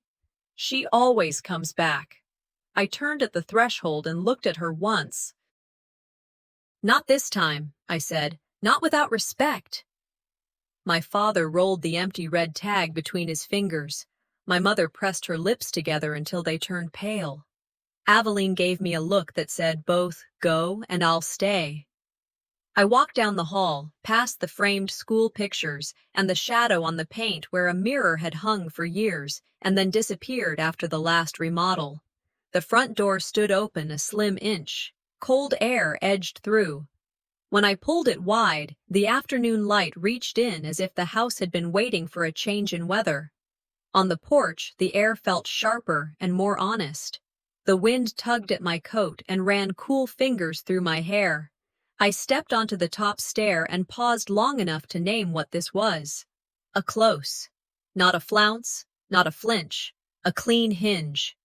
She always comes back. I turned at the threshold and looked at her once. Not this time, I said, not without respect. My father rolled the empty red tag between his fingers. My mother pressed her lips together until they turned pale. Aveline gave me a look that said both, go and I'll stay. I walked down the hall, past the framed school pictures and the shadow on the paint where a mirror had hung for years and then disappeared after the last remodel. The front door stood open a slim inch. Cold air edged through. When I pulled it wide, the afternoon light reached in as if the house had been waiting for a change in weather. On the porch, the air felt sharper and more honest. The wind tugged at my coat and ran cool fingers through my hair. I stepped onto the top stair and paused long enough to name what this was. A close. Not a flounce, not a flinch, a clean hinge.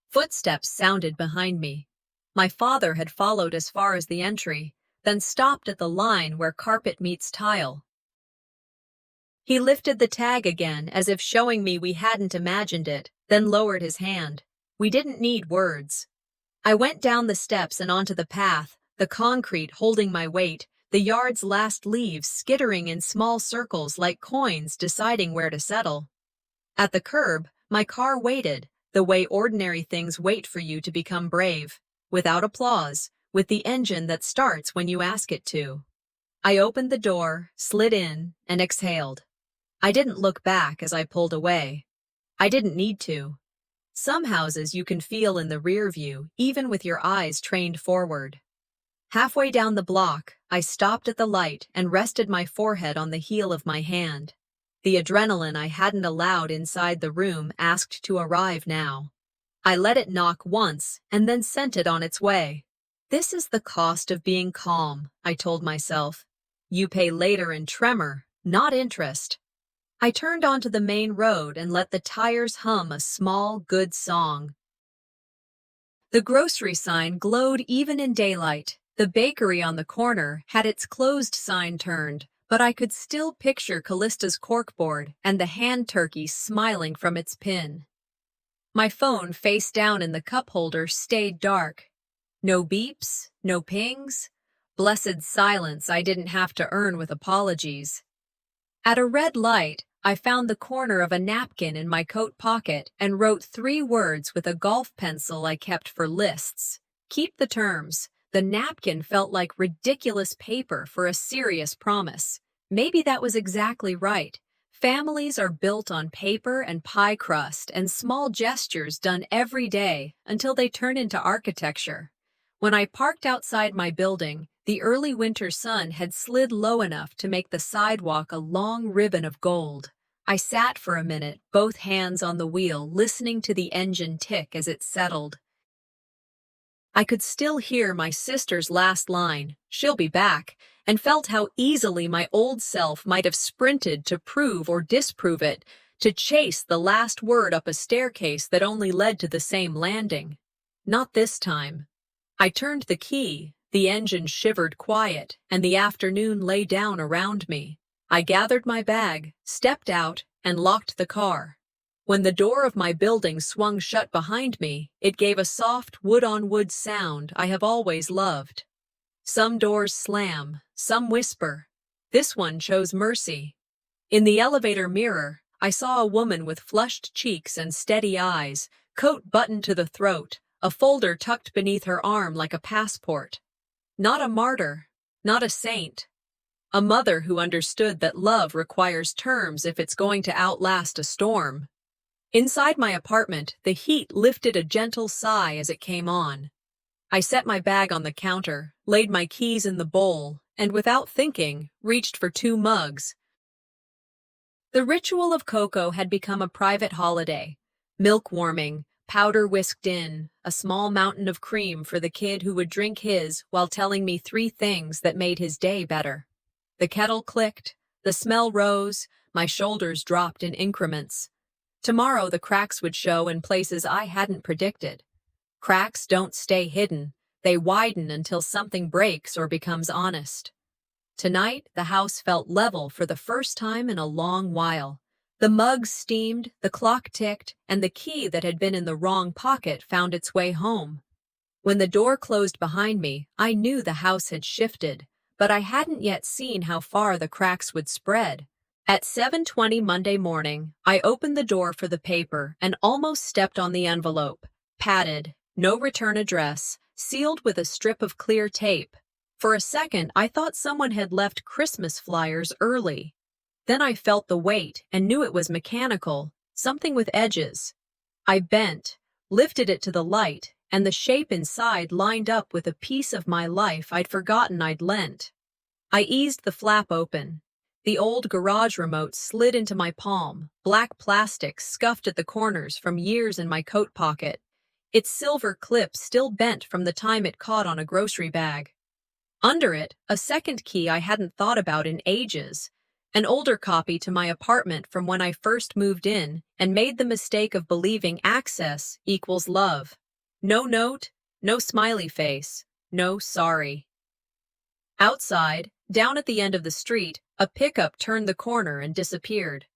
Footsteps sounded behind me. My father had followed as far as the entry, then stopped at the line where carpet meets tile. He lifted the tag again as if showing me we hadn't imagined it, then lowered his hand. We didn't need words. I went down the steps and onto the path, the concrete holding my weight, the yard's last leaves skittering in small circles like coins deciding where to settle. At the curb, my car waited, the way ordinary things wait for you to become brave, without applause, with the engine that starts when you ask it to. I opened the door, slid in, and exhaled. I didn't look back as I pulled away. I didn't need to. Some houses you can feel in the rear view, even with your eyes trained forward. Halfway down the block, I stopped at the light and rested my forehead on the heel of my hand. The adrenaline I hadn't allowed inside the room asked to arrive now. I let it knock once and then sent it on its way. This is the cost of being calm, I told myself. You pay later in tremor, not interest. I turned onto the main road and let the tires hum a small, good song. The grocery sign glowed even in daylight. The bakery on the corner had its closed sign turned, but I could still picture Callista's corkboard and the hand turkey smiling from its pin. My phone, face down in the cup holder, stayed dark. No beeps, no pings. Blessed silence I didn't have to earn with apologies. At a red light, I found the corner of a napkin in my coat pocket and wrote 3 words with a golf pencil I kept for lists. Keep the terms. The napkin felt like ridiculous paper for a serious promise. Maybe that was exactly right. Families are built on paper and pie crust and small gestures done every day until they turn into architecture. When I parked outside my building, the early winter sun had slid low enough to make the sidewalk a long ribbon of gold. I sat for a minute, both hands on the wheel, listening to the engine tick as it settled. I could still hear my sister's last line, "She'll be back," and felt how easily my old self might have sprinted to prove or disprove it, to chase the last word up a staircase that only led to the same landing. Not this time. I turned the key, the engine shivered quiet, and the afternoon lay down around me. I gathered my bag, stepped out, and locked the car. When the door of my building swung shut behind me, it gave a soft wood-on-wood sound I have always loved. Some doors slam, some whisper. This one chose mercy. In the elevator mirror, I saw a woman with flushed cheeks and steady eyes, coat buttoned to the throat, a folder tucked beneath her arm like a passport. Not a martyr, not a saint. A mother who understood that love requires terms if it's going to outlast a storm. Inside my apartment, the heat lifted a gentle sigh as it came on. I set my bag on the counter, laid my keys in the bowl, and without thinking, reached for 2 mugs. The ritual of cocoa had become a private holiday. Milk warming, powder whisked in, a small mountain of cream for the kid who would drink his while telling me 3 things that made his day better. The kettle clicked, the smell rose, my shoulders dropped in increments. Tomorrow the cracks would show in places I hadn't predicted. Cracks don't stay hidden, they widen until something breaks or becomes honest. Tonight, the house felt level for the first time in a long while. The mugs steamed, the clock ticked, and the key that had been in the wrong pocket found its way home. When the door closed behind me, I knew the house had shifted, but I hadn't yet seen how far the cracks would spread. At 7:20 Monday morning, I opened the door for the paper and almost stepped on the envelope. Padded, no return address, sealed with a strip of clear tape. For a second, I thought someone had left Christmas flyers early. Then I felt the weight and knew it was mechanical, something with edges. I bent, lifted it to the light, and the shape inside lined up with a piece of my life I'd forgotten I'd lent. I eased the flap open. The old garage remote slid into my palm, black plastic scuffed at the corners from years in my coat pocket, its silver clip still bent from the time it caught on a grocery bag. Under it, a second key I hadn't thought about in ages, an older copy to my apartment from when I first moved in and made the mistake of believing access equals love. No note, no smiley face, no sorry. Outside, down at the end of the street, a pickup turned the corner and disappeared.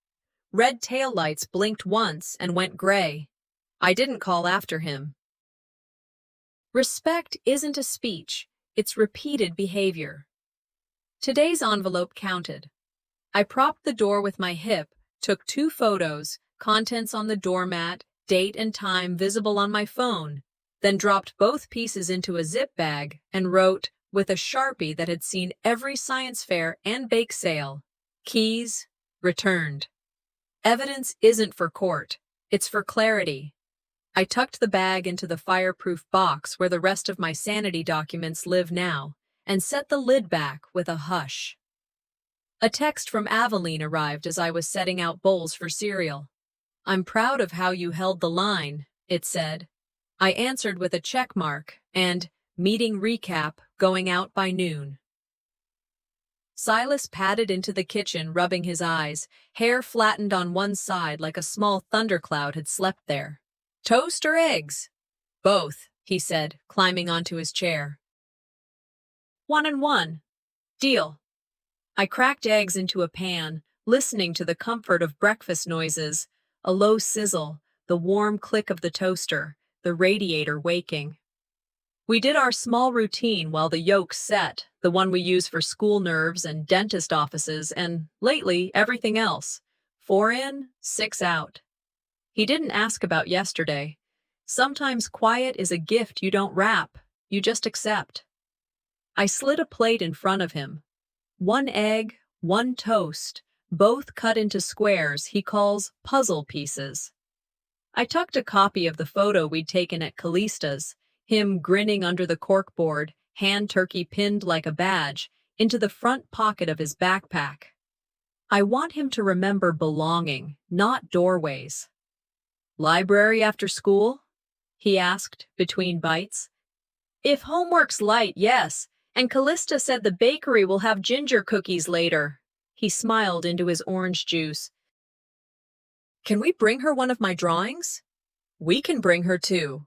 Red taillights blinked once and went gray. I didn't call after him. Respect isn't a speech, it's repeated behavior. Today's envelope counted. I propped the door with my hip, took 2 photos, contents on the doormat, date and time visible on my phone, then dropped both pieces into a zip bag and wrote, with a Sharpie that had seen every science fair and bake sale, keys, returned. Evidence isn't for court, it's for clarity. I tucked the bag into the fireproof box where the rest of my sanity documents live now, and set the lid back with a hush. A text from Aveline arrived as I was setting out bowls for cereal. "I'm proud of how you held the line," it said. I answered with a check mark and, meeting recap, going out by noon. Silas padded into the kitchen, rubbing his eyes, hair flattened on one side like a small thundercloud had slept there. "Toast or eggs?" "Both," he said, climbing onto his chair. 1 and 1. Deal. I cracked eggs into a pan, listening to the comfort of breakfast noises, a low sizzle, the warm click of the toaster, the radiator waking. We did our small routine while the yolks set, the one we use for school nerves and dentist offices and, lately, everything else. 4 in, 6 out. He didn't ask about yesterday. Sometimes quiet is a gift you don't wrap, you just accept. I slid a plate in front of him. 1 egg, 1 toast, both cut into squares he calls puzzle pieces. I tucked a copy of the photo we'd taken at Callista's, him grinning under the corkboard, hand turkey pinned like a badge, into the front pocket of his backpack. I want him to remember belonging, not doorways. "Library after school?" he asked, between bites. "If homework's light, yes, and Callista said the bakery will have ginger cookies later." He smiled into his orange juice. "Can we bring her one of my drawings?" "We can bring her too."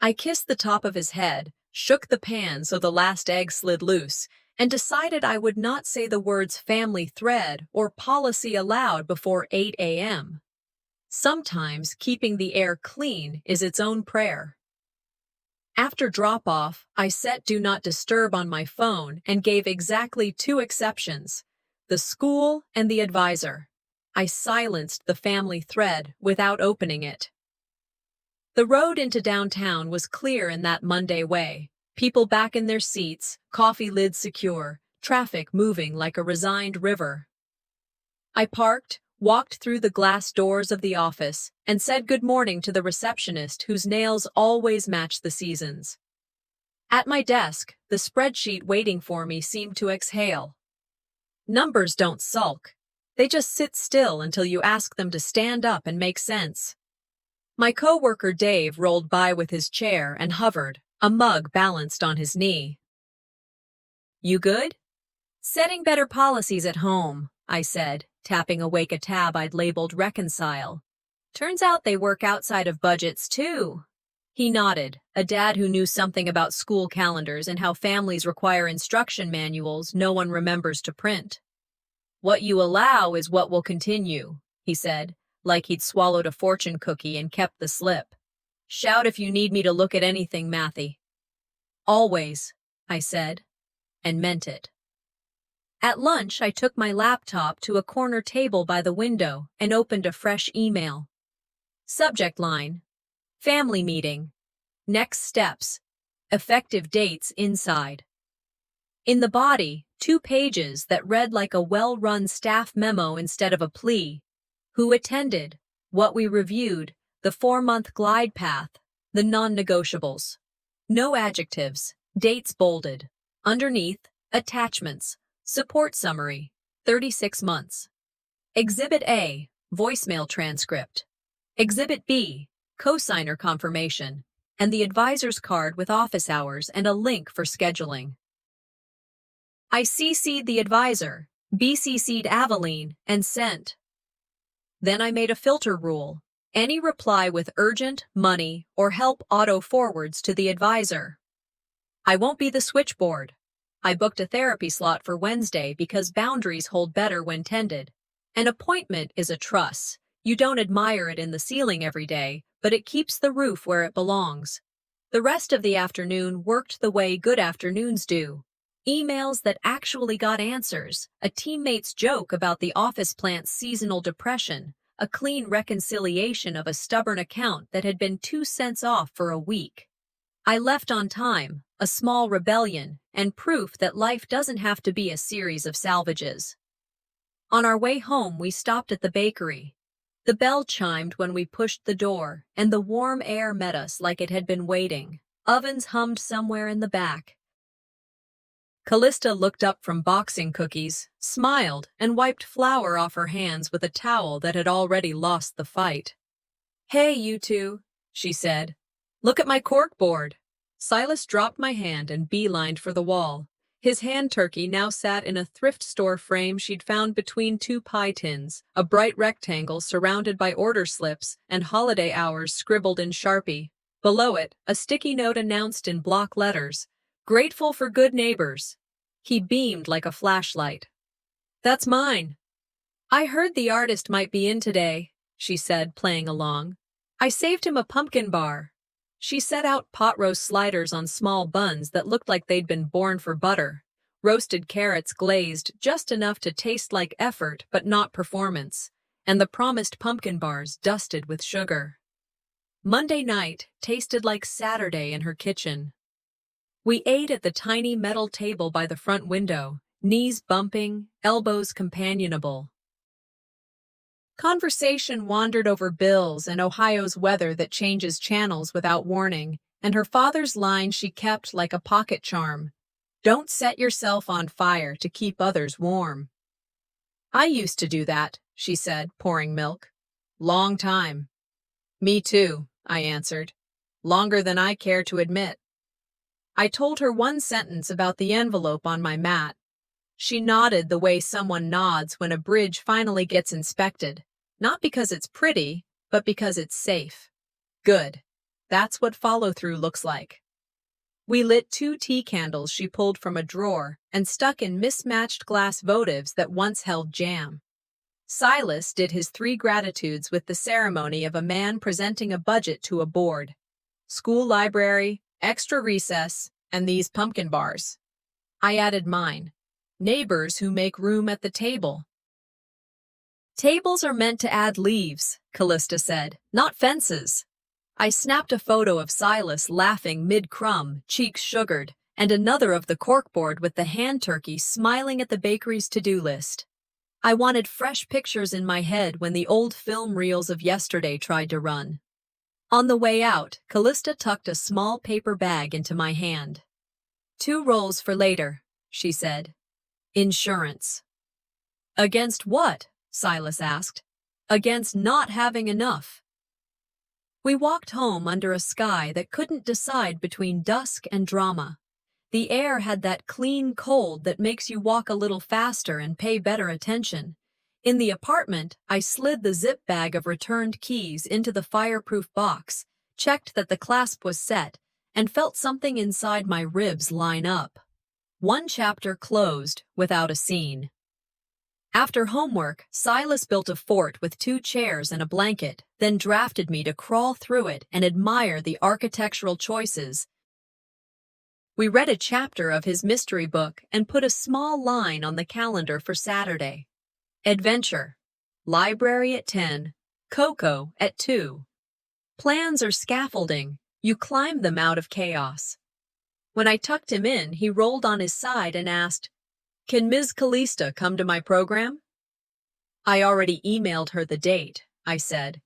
I kissed the top of his head, shook the pan so the last egg slid loose, and decided I would not say the words family thread or policy aloud before 8 a.m. Sometimes keeping the air clean is its own prayer. After drop-off, I set Do Not Disturb on my phone and gave exactly 2 exceptions, the school and the advisor. I silenced the family thread without opening it. The road into downtown was clear in that Monday way. People back in their seats, coffee lids secure, traffic moving like a resigned river. I parked, walked through the glass doors of the office, and said good morning to the receptionist whose nails always matched the seasons. At my desk, the spreadsheet waiting for me seemed to exhale. Numbers don't sulk. They just sit still until you ask them to stand up and make sense. My coworker Dave rolled by with his chair and hovered, a mug balanced on his knee. "You good?" "Setting better policies at home," I said, tapping awake a tab I'd labeled Reconcile. "Turns out they work outside of budgets, too." He nodded, a dad who knew something about school calendars and how families require instruction manuals no one remembers to print. "What you allow is what will continue," he said, like he'd swallowed a fortune cookie and kept the slip. "Shout if you need me to look at anything, Matthew." "Always," I said, and meant it. At lunch, I took my laptop to a corner table by the window and opened a fresh email. Subject line: Family meeting. Next steps. Effective dates inside. In the body, 2 pages that read like a well-run staff memo instead of a plea. Who attended, what we reviewed, the 4-month glide path, the non-negotiables. No adjectives, dates bolded. Underneath, attachments, support summary, 36 months. Exhibit A, voicemail transcript. Exhibit B, cosigner confirmation, and the advisor's card with office hours and a link for scheduling. I CC'd the advisor, BCC'd Aveline, and sent. Then I made a filter rule. Any reply with urgent, money, or help auto-forwards to the advisor. I won't be the switchboard. I booked a therapy slot for Wednesday because boundaries hold better when tended. An appointment is a truss. You don't admire it in the ceiling every day, but it keeps the roof where it belongs. The rest of the afternoon worked the way good afternoons do. Emails that actually got answers, a teammate's joke about the office plant's seasonal depression, a clean reconciliation of a stubborn account that had been 2 cents off for a week. I left on time, a small rebellion, and proof that life doesn't have to be a series of salvages. On our way home, we stopped at the bakery. The bell chimed when we pushed the door, and the warm air met us like it had been waiting. Ovens hummed somewhere in the back. Callista looked up from boxing cookies, smiled, and wiped flour off her hands with a towel that had already lost the fight. "Hey, you two," she said. "Look at my corkboard." Silas dropped my hand and beelined for the wall. His hand turkey now sat in a thrift store frame she'd found between 2 pie tins, a bright rectangle surrounded by order slips and holiday hours scribbled in Sharpie. Below it, a sticky note announced in block letters, "Grateful for good neighbors." He beamed like a flashlight. "That's mine." "I heard the artist might be in today," she said, playing along. "I saved him a pumpkin bar." She set out pot roast sliders on small buns that looked like they'd been born for butter. Roasted carrots glazed just enough to taste like effort but not performance, and the promised pumpkin bars dusted with sugar. Monday night tasted like Saturday in her kitchen. We ate at the tiny metal table by the front window, knees bumping, elbows companionable. Conversation wandered over bills and Ohio's weather that changes channels without warning, and her father's line she kept like a pocket charm. "Don't set yourself on fire to keep others warm." "I used to do that," she said, pouring milk. "Long time." "Me too," I answered. "Longer than I care to admit." I told her one sentence about the envelope on my mat. She nodded the way someone nods when a bridge finally gets inspected, not because it's pretty, but because it's safe. Good. That's what follow-through looks like. We lit 2 tea candles she pulled from a drawer and stuck in mismatched glass votives that once held jam. Silas did his 3 gratitudes with the ceremony of a man presenting a budget to a board. School library, extra recess, and these pumpkin bars. I added mine. Neighbors who make room at the table. "Tables are meant to add leaves," Callista said, "not fences." I snapped a photo of Silas laughing mid-crumb, cheeks sugared, and another of the corkboard with the hand turkey smiling at the bakery's to-do list. I wanted fresh pictures in my head when the old film reels of yesterday tried to run. On the way out, Callista tucked a small paper bag into my hand. 2 rolls for later, she said. Insurance. Against what? Silas asked. Against not having enough. We walked home under a sky that couldn't decide between dusk and drama. The air had that clean cold that makes you walk a little faster and pay better attention. In the apartment, I slid the zip bag of returned keys into the fireproof box, checked that the clasp was set, and felt something inside my ribs line up. 1 chapter closed without a scene. After homework, Silas built a fort with 2 chairs and a blanket, then drafted me to crawl through it and admire the architectural choices. We read a chapter of his mystery book and put a small line on the calendar for Saturday. Adventure. Library at 10. Cocoa at 2. Plans are scaffolding. You climb them out of chaos. When I tucked him in, he rolled on his side and asked, "Can Ms. Callista come to my program?" I already emailed her the date, I said.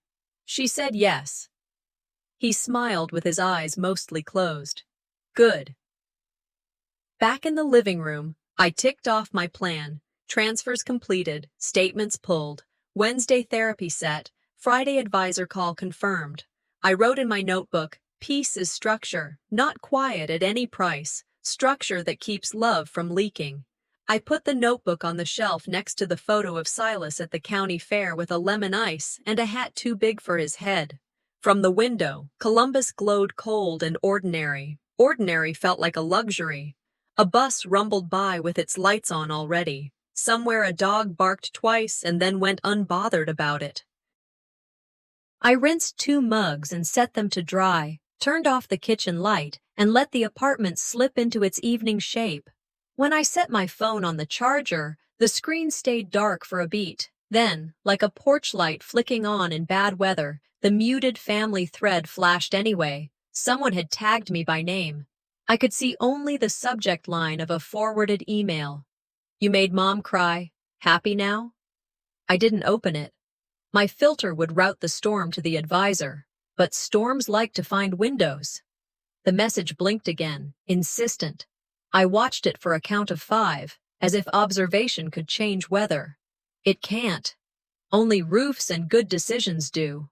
She said yes. He smiled with his eyes mostly closed. Good. Back in the living room, I ticked off my plan. Transfers completed, statements pulled, Wednesday therapy set, Friday advisor call confirmed. I wrote in my notebook, peace is structure, not quiet at any price, structure that keeps love from leaking. I put the notebook on the shelf next to the photo of Silas at the county fair with a lemon ice and a hat too big for his head. From the window, Columbus glowed cold and ordinary. Ordinary felt like a luxury. A bus rumbled by with its lights on already. Somewhere a dog barked twice and then went unbothered about it. I rinsed 2 mugs and set them to dry, turned off the kitchen light, and let the apartment slip into its evening shape. When I set my phone on the charger, the screen stayed dark for a beat. Then, like a porch light flicking on in bad weather, the muted family thread flashed anyway. Someone had tagged me by name. I could see only the subject line of a forwarded email. You made Mom cry. Happy now? I didn't open it. My filter would route the storm to the advisor, but storms like to find windows. The message blinked again, insistent. I watched it for a count of 5, as if observation could change weather. It can't. Only roofs and good decisions do.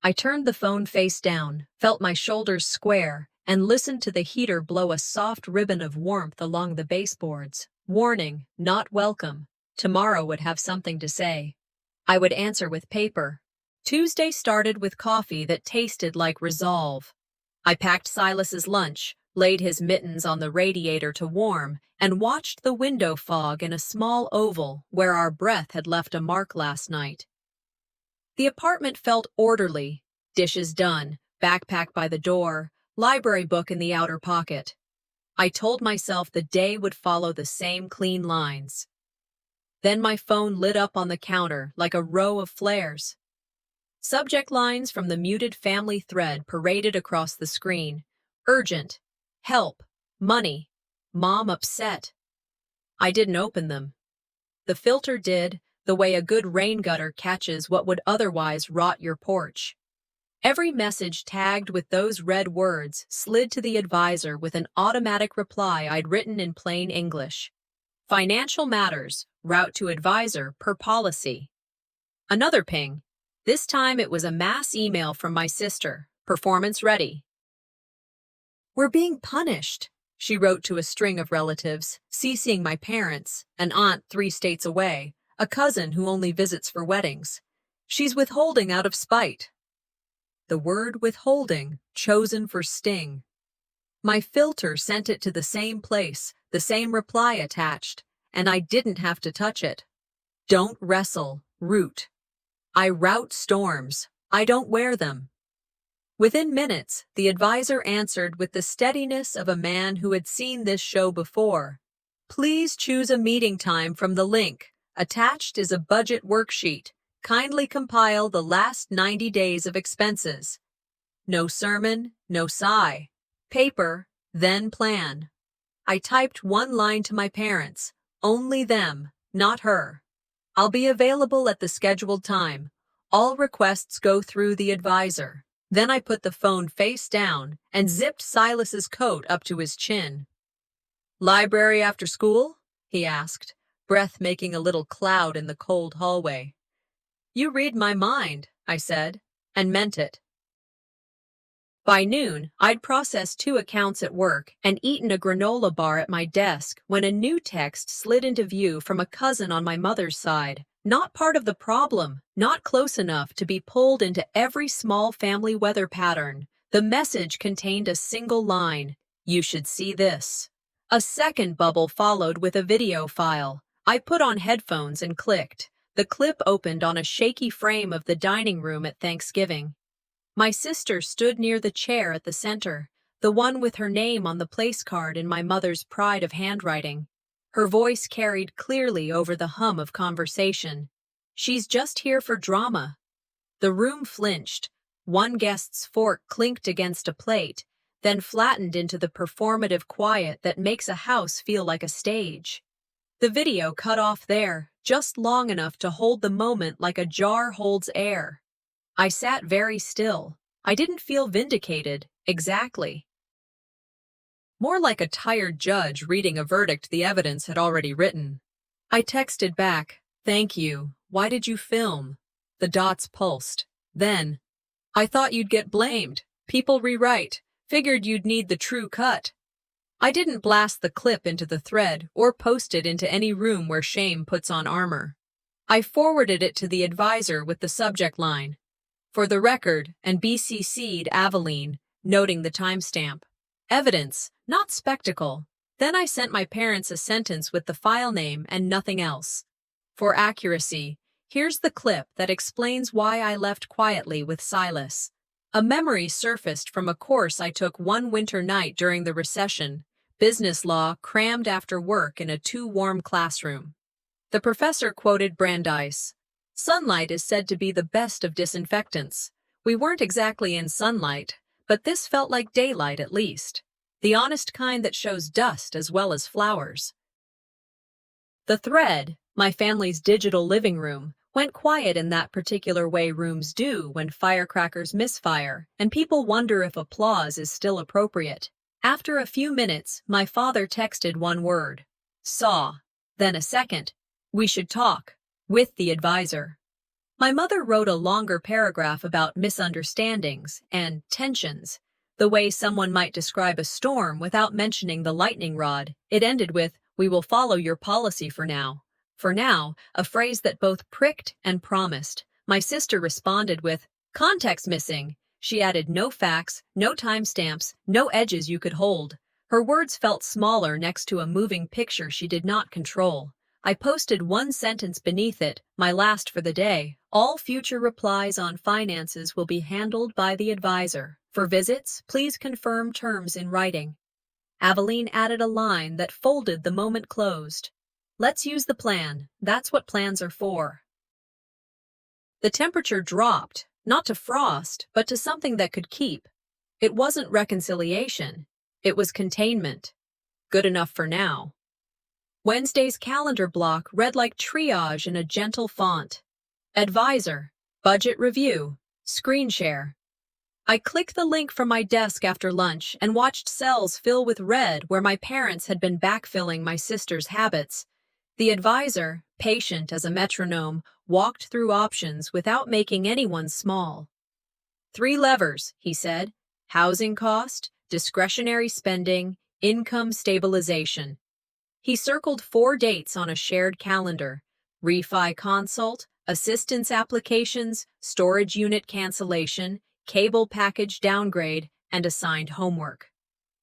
I turned the phone face down, felt my shoulders square, and listened to the heater blow a soft ribbon of warmth along the baseboards. Warning, not welcome. Tomorrow would have something to say. I would answer with paper. Tuesday started with coffee that tasted like resolve. I packed Silas's lunch, laid his mittens on the radiator to warm, and watched the window fog in a small oval where our breath had left a mark last night. The apartment felt orderly. Dishes done, backpack by the door, library book in the outer pocket. I told myself the day would follow the same clean lines. Then my phone lit up on the counter like a row of flares. Subject lines from the muted family thread paraded across the screen. Urgent. Help. Money. Mom upset. I didn't open them. The filter did, the way a good rain gutter catches what would otherwise rot your porch. Every message tagged with those red words slid to the advisor with an automatic reply I'd written in plain English. Financial matters, route to advisor per policy. Another ping. This time it was a mass email from my sister. Performance ready. We're being punished, she wrote to a string of relatives, CCing my parents, an aunt 3 states away, a cousin who only visits for weddings. She's withholding out of spite. The word withholding, chosen for sting. My filter sent it to the same place, the same reply attached, and I didn't have to touch it. Don't wrestle, root. I route storms. I don't wear them. Within minutes, the advisor answered with the steadiness of a man who had seen this show before. Please choose a meeting time from the link. Attached is a budget worksheet. Kindly compile the last 90 days of expenses. No sermon, no sigh. Paper, then plan. I typed one line to my parents. Only them, not her. I'll be available at the scheduled time. All requests go through the advisor. Then I put the phone face down and zipped Silas's coat up to his chin. "Library after school?" he asked, breath making a little cloud in the cold hallway. "You read my mind," I said, and meant it. By noon, I'd processed 2 accounts at work and eaten a granola bar at my desk when a new text slid into view from a cousin on my mother's side. Not part of the problem, not close enough to be pulled into every small family weather pattern. The message contained a single line: "You should see this." A second bubble followed with a video file. I put on headphones and clicked. The clip opened on a shaky frame of the dining room at Thanksgiving. My sister stood near the chair at the center, the one with her name on the place card in my mother's pride of handwriting. Her voice carried clearly over the hum of conversation. "She's just here for drama." The room flinched. One guest's fork clinked against a plate, then flattened into the performative quiet that makes a house feel like a stage. The video cut off there, just long enough to hold the moment like a jar holds air. I sat very still. I didn't feel vindicated, exactly. More like a tired judge reading a verdict the evidence had already written. I texted back, "Thank you. Why did you film?" The dots pulsed. Then, "I thought you'd get blamed. People rewrite. Figured you'd need the true cut." I didn't blast the clip into the thread or post it into any room where shame puts on armor. I forwarded it to the advisor with the subject line, "For the record," and BCC'd Aveline, noting the timestamp. Evidence, not spectacle. Then I sent my parents a sentence with the file name and nothing else. For accuracy, here's the clip that explains why I left quietly with Silas. A memory surfaced from a course I took one winter night during the recession, business law crammed after work in a too-warm classroom. The professor quoted Brandeis. "Sunlight is said to be the best of disinfectants." We weren't exactly in sunlight, but this felt like daylight at least. The honest kind that shows dust as well as flowers. The thread, my family's digital living room, went quiet in that particular way rooms do when firecrackers misfire and people wonder if applause is still appropriate. After a few minutes, my father texted one word: "Saw." Then a second: "We should talk. With the advisor." My mother wrote a longer paragraph about misunderstandings and tensions, the way someone might describe a storm without mentioning the lightning rod. It ended with, "We will follow your policy for now." For now, a phrase that both pricked and promised. My sister responded with, "Context missing." She added no facts, no timestamps, no edges you could hold. Her words felt smaller next to a moving picture she did not control. I posted one sentence beneath it, my last for the day: "All future replies on finances will be handled by the advisor. For visits, please confirm terms in writing." Aveline added a line that folded the moment closed. "Let's use the plan. That's what plans are for." The temperature dropped, not to frost, but to something that could keep. It wasn't reconciliation. It was containment. Good enough for now. Wednesday's calendar block read like triage in a gentle font. Advisor, budget review, screen share. I clicked the link from my desk after lunch and watched cells fill with red where my parents had been backfilling my sister's habits. The advisor, patient as a metronome, walked through options without making anyone small. 3 levers, he said: housing cost, discretionary spending, income stabilization. He circled 4 dates on a shared calendar: refi consult, assistance applications, storage unit cancellation, cable package downgrade, and assigned homework.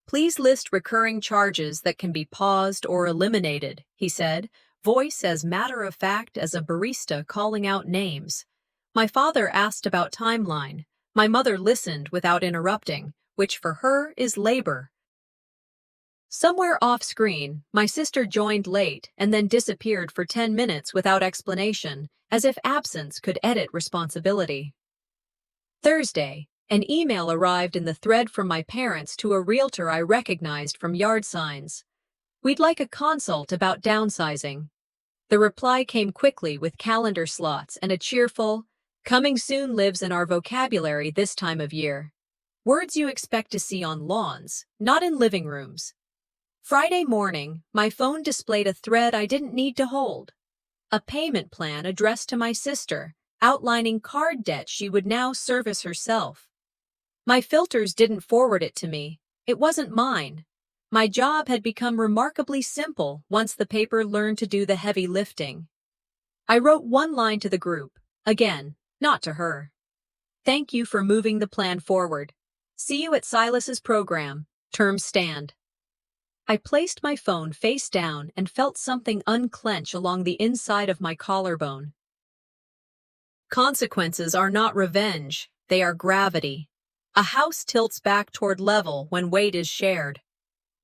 "Please list recurring charges that can be paused or eliminated," he said, voice as matter-of-fact as a barista calling out names. My father asked about timeline. My mother listened without interrupting, which for her is labor. Somewhere off-screen, my sister joined late and then disappeared for 10 minutes without explanation, as if absence could edit responsibility. Thursday, An email arrived in the thread from my parents to a realtor I recognized from yard signs. We'd like a consult about downsizing. The reply came quickly with calendar slots and a cheerful, "Coming soon" lives in our vocabulary this time of year. Words you expect to see on lawns, not in living rooms. Friday morning, my phone displayed a thread I didn't need to hold. A payment plan addressed to my sister, outlining card debt she would now service herself. My filters didn't forward it to me. It wasn't mine. My job had become remarkably simple once the paper learned to do the heavy lifting. I wrote one line to the group, again, not to her. "Thank you for moving the plan forward. See you at Silas's program. Terms stand." I placed my phone face down and felt something unclench along the inside of my collarbone. Consequences are not revenge, they are gravity. A house tilts back toward level when weight is shared.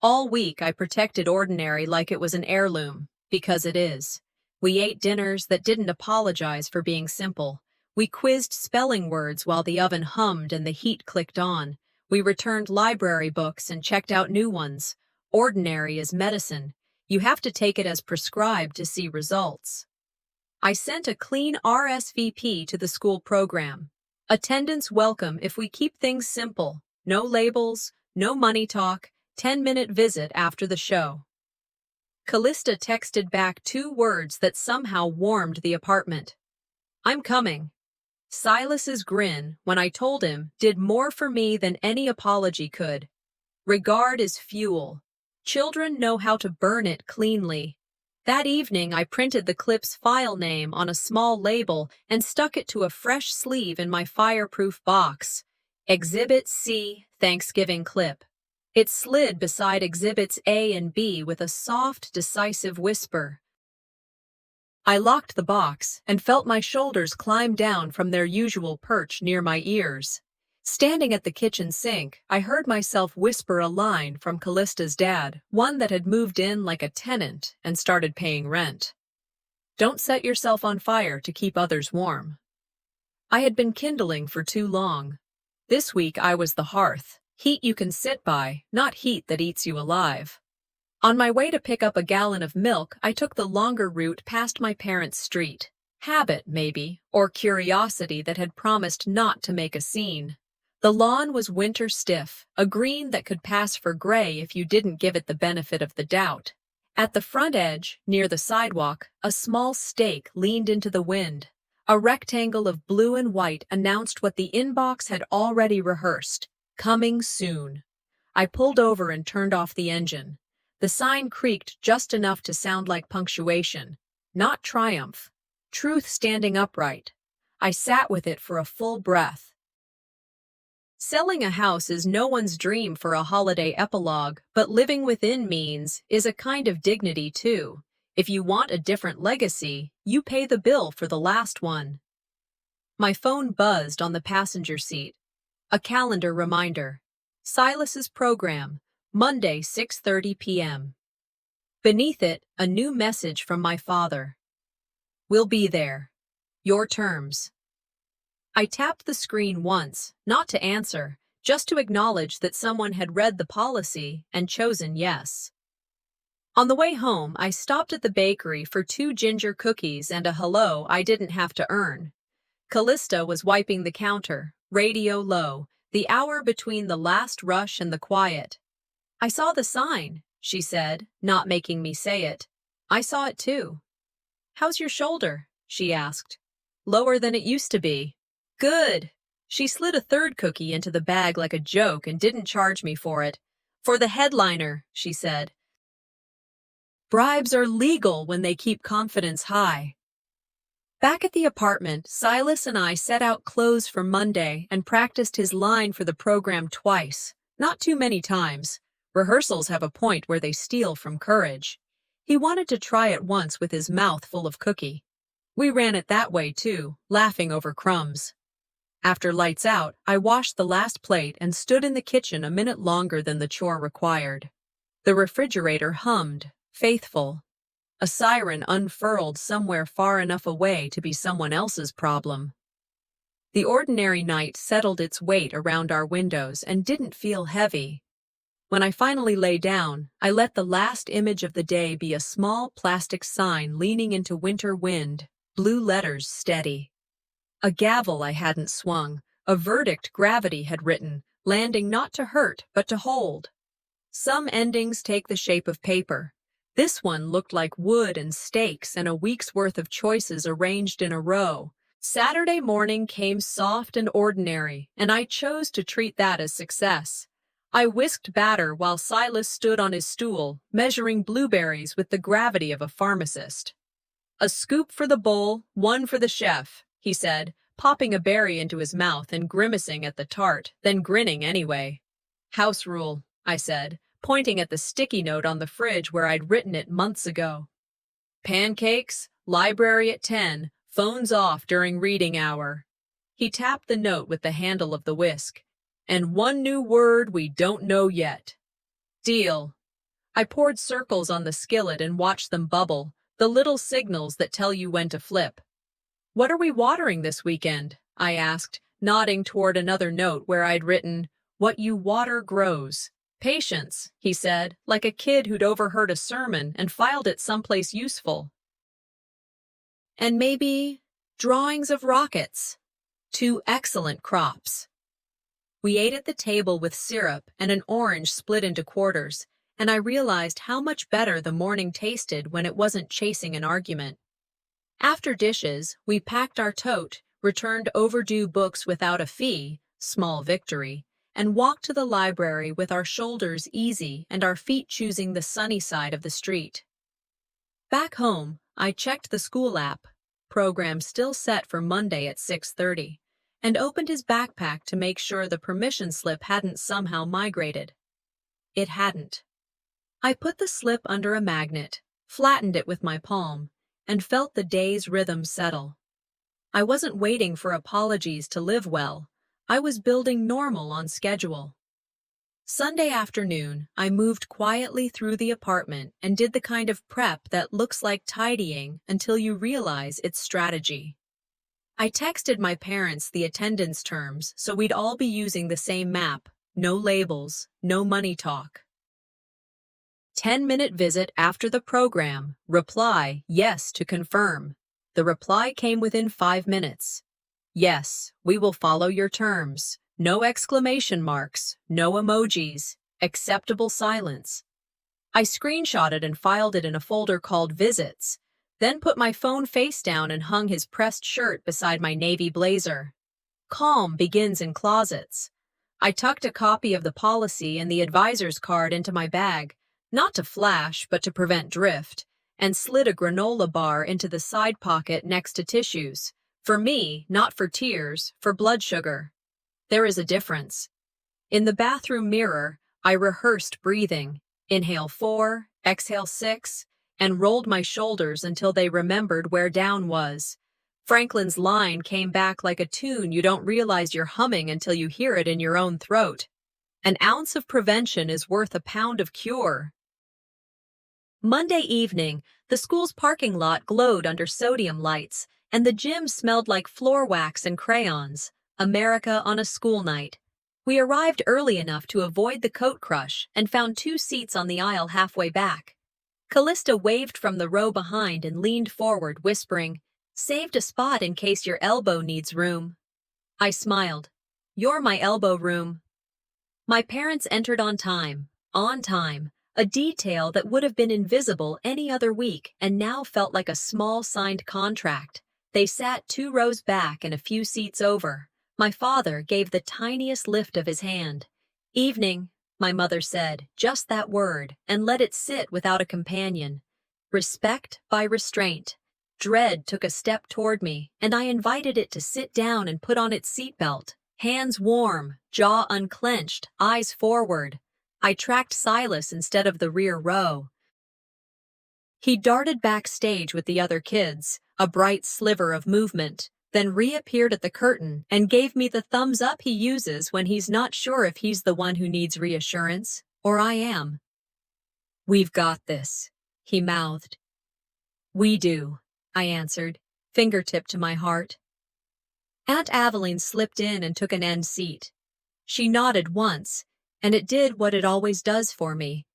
All week I protected ordinary like it was an heirloom, because it is. We ate dinners that didn't apologize for being simple. We quizzed spelling words while the oven hummed and the heat clicked on. We returned library books and checked out new ones. Ordinary is medicine. You have to take it as prescribed to see results. I sent a clean RSVP to the school program. Attendance welcome if we keep things simple. No labels, no money talk, 10-minute visit after the show. Callista texted back 2 words that somehow warmed the apartment. "I'm coming." Silas's grin, when I told him, did more for me than any apology could. Regard is fuel. Children know how to burn it cleanly. That evening I printed the clip's file name on a small label and stuck it to a fresh sleeve in my fireproof box. Exhibit C, Thanksgiving clip. It slid beside Exhibits A and B with a soft, decisive whisper. I locked the box and felt my shoulders climb down from their usual perch near my ears. Standing at the kitchen sink, I heard myself whisper a line from Callista's dad, one that had moved in like a tenant and started paying rent. "Don't set yourself on fire to keep others warm." I had been kindling for too long. This week I was the hearth, heat you can sit by, not heat that eats you alive. On my way to pick up a gallon of milk, I took the longer route past my parents' street. Habit, maybe, or curiosity that had promised not to make a scene. The lawn was winter stiff, a green that could pass for gray if you didn't give it the benefit of the doubt. At the front edge, near the sidewalk, a small stake leaned into the wind. A rectangle of blue and white announced what the inbox had already rehearsed: "Coming soon." I pulled over and turned off the engine. The sign creaked just enough to sound like punctuation, not triumph. Truth standing upright. I sat with it for a full breath. Selling a house is no one's dream for a holiday epilogue, but living within means is a kind of dignity too. If you want a different legacy, you pay the bill for the last one. My phone buzzed on the passenger seat. A calendar reminder. Silas's program, Monday, 6:30 p.m. Beneath it, a new message from my father. "We'll be there. Your terms." I tapped the screen once, not to answer, just to acknowledge that someone had read the policy and chosen yes. On the way home, I stopped at the bakery for 2 ginger cookies and a hello I didn't have to earn. Callista was wiping the counter, radio low, the hour between the last rush and the quiet. "I saw the sign," she said, not making me say it. I saw it too. "How's your shoulder?" she asked. "Lower than it used to be." "Good." She slid a 3rd cookie into the bag like a joke and didn't charge me for it. "For the headliner," she said. Bribes are legal when they keep confidence high. Back at the apartment, Silas and I set out clothes for Monday and practiced his line for the program twice. Not too many times. Rehearsals have a point where they steal from courage. He wanted to try it once with his mouth full of cookie. We ran it that way too, laughing over crumbs. After lights out, I washed the last plate and stood in the kitchen a minute longer than the chore required. The refrigerator hummed, faithful. A siren unfurled somewhere far enough away to be someone else's problem. The ordinary night settled its weight around our windows and didn't feel heavy. When I finally lay down, I let the last image of the day be a small plastic sign leaning into winter wind, blue letters steady. A gavel I hadn't swung, a verdict gravity had written, landing not to hurt but to hold. Some endings take the shape of paper. This one looked like wood and stakes and a week's worth of choices arranged in a row. Saturday morning came soft and ordinary, and I chose to treat that as success. I whisked batter while Silas stood on his stool, measuring blueberries with the gravity of a pharmacist. "A scoop for the bowl, one for the chef," he said, popping a berry into his mouth and grimacing at the tart, then grinning anyway. "House rule," I said, pointing at the sticky note on the fridge where I'd written it months ago. "Pancakes, library at 10, phones off during reading hour." He tapped the note with the handle of the whisk. "And one new word we don't know yet." "Deal." I poured circles on the skillet and watched them bubble, the little signals that tell you when to flip. "What are we watering this weekend?" I asked, nodding toward another note where I'd written, "What you water grows." "Patience," he said, like a kid who'd overheard a sermon and filed it someplace useful. "And maybe drawings of rockets. 2 excellent crops." We ate at the table with syrup and an orange split into quarters, and I realized how much better the morning tasted when it wasn't chasing an argument. After dishes, we packed our tote, returned overdue books without a fee, small victory, and walked to the library with our shoulders easy and our feet choosing the sunny side of the street. Back home, I checked the school app, program still set for Monday at 6:30, and opened his backpack to make sure the permission slip hadn't somehow migrated. It hadn't. I put the slip under a magnet, flattened it with my palm, and felt the day's rhythm settle. I wasn't waiting for apologies to live well. I was building normal on schedule. Sunday afternoon, I moved quietly through the apartment and did the kind of prep that looks like tidying until you realize it's strategy. I texted my parents the attendance terms so we'd all be using the same map, no labels, no money talk. 10-minute visit after the program, reply, yes to confirm. The reply came within 5 minutes. "Yes, we will follow your terms. No exclamation marks, no emojis, acceptable silence." I screenshotted and filed it in a folder called Visits, then put my phone face down and hung his pressed shirt beside my navy blazer. Calm begins in closets. I tucked a copy of the policy and the advisor's card into my bag, not to flash but to prevent drift, and slid a granola bar into the side pocket next to tissues. For me, not for tears, for blood sugar. There is a difference. In the bathroom mirror, I rehearsed breathing. Inhale 4, exhale 6, and rolled my shoulders until they remembered where down was. Franklin's line came back like a tune you don't realize you're humming until you hear it in your own throat. An ounce of prevention is worth a pound of cure. Monday evening, the school's parking lot glowed under sodium lights, and the gym smelled like floor wax and crayons. America on a school night. We arrived early enough to avoid the coat crush and found 2 seats on the aisle halfway back. Callista waved from the row behind and leaned forward, whispering, "Saved a spot in case your elbow needs room." I smiled. "You're my elbow room." My parents entered on time, a detail that would have been invisible any other week and now felt like a small signed contract. They sat 2 rows back and a few seats over. My father gave the tiniest lift of his hand. "Evening," my mother said, just that word, and let it sit without a companion. Respect by restraint. Dread took a step toward me, and I invited it to sit down and put on its seatbelt. Hands warm, jaw unclenched, eyes forward. I tracked Silas instead of the rear row. He darted backstage with the other kids, a bright sliver of movement, then reappeared at the curtain and gave me the thumbs up he uses when he's not sure if he's the one who needs reassurance, or I am. "We've got this," he mouthed. "We do," I answered, fingertip to my heart. Aunt Aveline slipped in and took an end seat. She nodded once, and it did what it always does for me.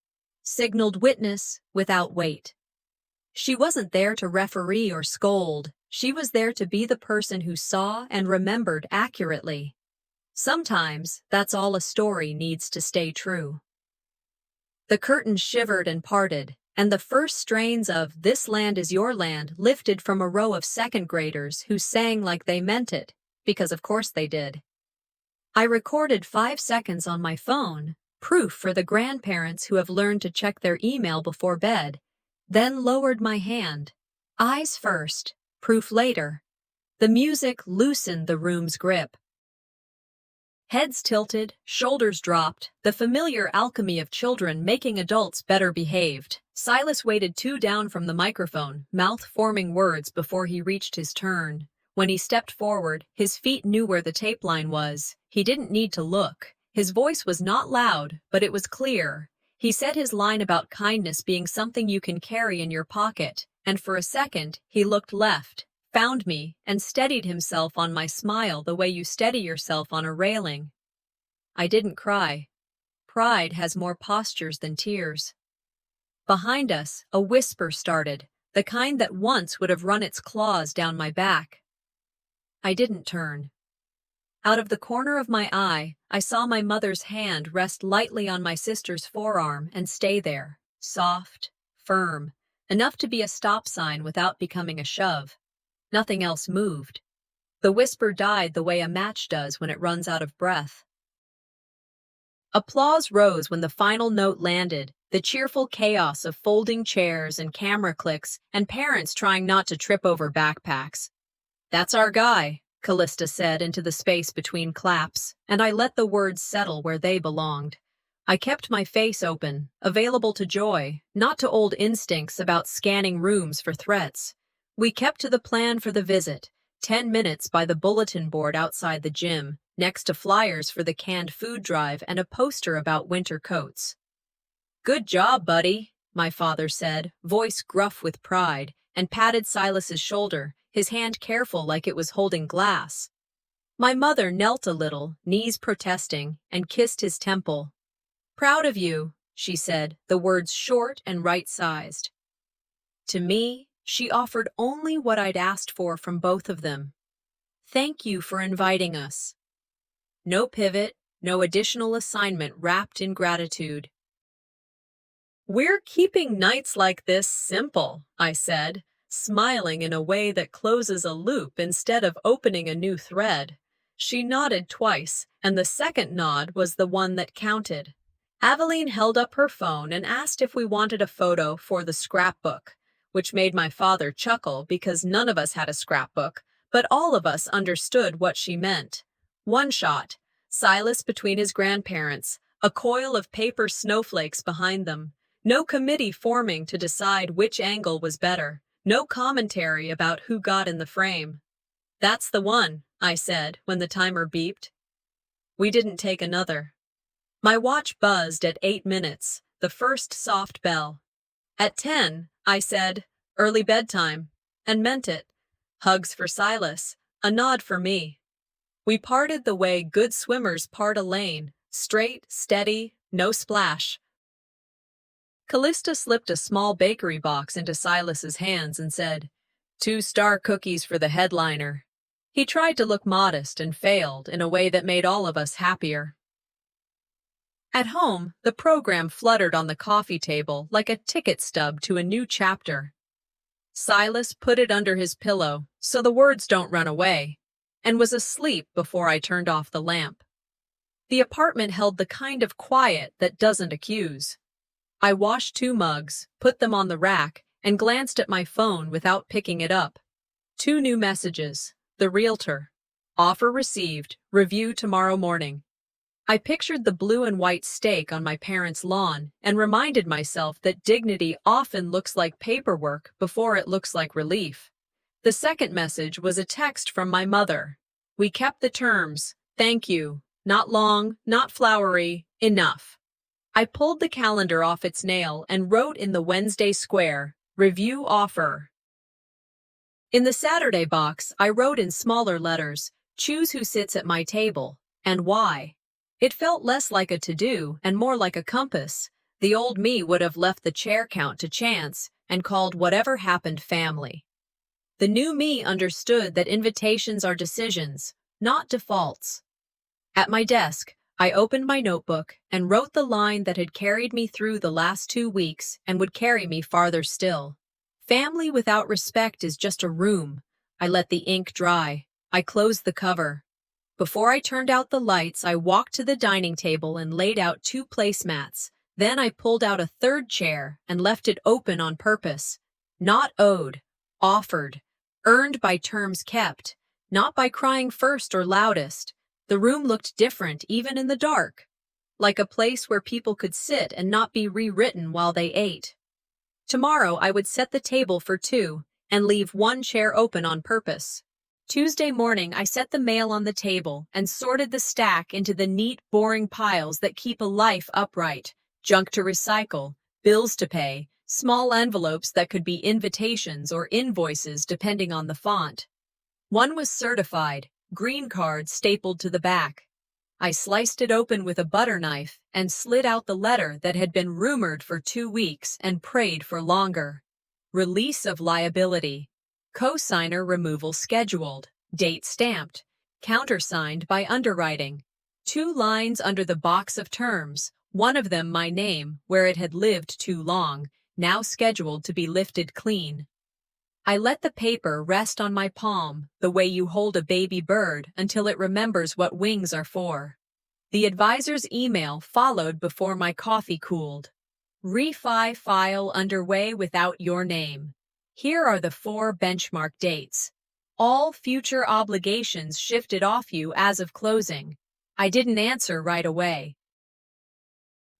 Signaled witness without weight. She wasn't there to referee or scold. She was there to be the person who saw and remembered accurately. Sometimes that's all a story needs to stay true. The curtain shivered and parted, and the first strains of "This Land Is Your Land" lifted from a row of second graders who sang like they meant it, because of course they did. I recorded 5 seconds on my phone, proof for the grandparents who have learned to check their email before bed, then lowered my hand. Eyes first, proof later. The music loosened the room's grip. Heads tilted, shoulders dropped, the familiar alchemy of children making adults better behaved. Silas waited 2 down from the microphone, mouth forming words before he reached his turn. When he stepped forward, his feet knew where the tape line was. He didn't need to look. His voice was not loud, but it was clear. He said his line about kindness being something you can carry in your pocket, and for a second, he looked left, found me, and steadied himself on my smile the way you steady yourself on a railing. I didn't cry. Pride has more postures than tears. Behind us, a whisper started, the kind that once would have run its claws down my back. I didn't turn. Out of the corner of my eye, I saw my mother's hand rest lightly on my sister's forearm and stay there, soft, firm, enough to be a stop sign without becoming a shove. Nothing else moved. The whisper died the way a match does when it runs out of breath. Applause rose when the final note landed, the cheerful chaos of folding chairs and camera clicks and parents trying not to trip over backpacks. "That's our guy," Callista said into the space between claps, and I let the words settle where they belonged. I kept my face open, available to joy, not to old instincts about scanning rooms for threats. We kept to the plan for the visit, 10 minutes by the bulletin board outside the gym, next to flyers for the canned food drive and a poster about winter coats. "Good job, buddy," my father said, voice gruff with pride, and patted Silas's shoulder, his hand careful like it was holding glass. My mother knelt a little, knees protesting, and kissed his temple. "Proud of you," she said, the words short and right-sized. To me, she offered only what I'd asked for from both of them. "Thank you for inviting us." No pivot, no additional assignment wrapped in gratitude. "We're keeping nights like this simple," I said, smiling in a way that closes a loop instead of opening a new thread. She nodded twice, and the second nod was the one that counted. Aveline held up her phone and asked if we wanted a photo for the scrapbook, which made my father chuckle because none of us had a scrapbook, but all of us understood what she meant. One shot, Silas between his grandparents, a coil of paper snowflakes behind them. No committee forming to decide which angle was better. No commentary about who got in the frame. "That's the one," I said when the timer beeped. We didn't take another. My watch buzzed at 8 minutes, the first soft bell. At 10, I said, "Early bedtime," and meant it. Hugs for Silas, a nod for me. We parted the way good swimmers part a lane, straight, steady, no splash. Callista slipped a small bakery box into Silas's hands and said, "2-star cookies for the headliner." He tried to look modest and failed in a way that made all of us happier. At home, the program fluttered on the coffee table like a ticket stub to a new chapter. Silas put it under his pillow so the words don't run away, and was asleep before I turned off the lamp. The apartment held the kind of quiet that doesn't accuse. I washed 2 mugs, put them on the rack, and glanced at my phone without picking it up. 2 new messages. The realtor. Offer received. Review tomorrow morning. I pictured the blue and white stake on my parents' lawn and reminded myself that dignity often looks like paperwork before it looks like relief. The second message was a text from my mother. "We kept the terms. Thank you. Not long, not flowery. Enough." I pulled the calendar off its nail and wrote in the Wednesday square, "Review offer." In the Saturday box, I wrote in smaller letters, Choose who sits at my table, and why. It felt less like a to-do and more like a compass. The old me would have left the chair count to chance and called whatever happened family. The new me understood that invitations are decisions, not defaults. At my desk, I opened my notebook and wrote the line that had carried me through the last 2 weeks and would carry me farther still. Family without respect is just a room. I let the ink dry. I closed the cover. Before I turned out the lights, I walked to the dining table and laid out 2 placemats. Then I pulled out a 3rd chair and left it open on purpose. Not owed, offered, earned by terms kept, not by crying first or loudest. The room looked different even in the dark, like a place where people could sit and not be rewritten while they ate. Tomorrow I would set the table for 2 and leave 1 chair open on purpose. Tuesday morning I set the mail on the table and sorted the stack into the neat, boring piles that keep a life upright. Junk to recycle, bills to pay, small envelopes that could be invitations or invoices depending on the font. One was certified, green card stapled to the back. I sliced it open with a butter knife and slid out the letter that had been rumored for 2 weeks and prayed for longer. Release of liability. Cosigner removal scheduled. Date stamped. Countersigned by underwriting. 2 lines under the box of terms, one of them my name, where it had lived too long, now scheduled to be lifted clean. I let the paper rest on my palm, the way you hold a baby bird until it remembers what wings are for. The advisor's email followed before my coffee cooled. Refi file underway without your name. Here are the 4 benchmark dates. All future obligations shifted off you as of closing. I didn't answer right away.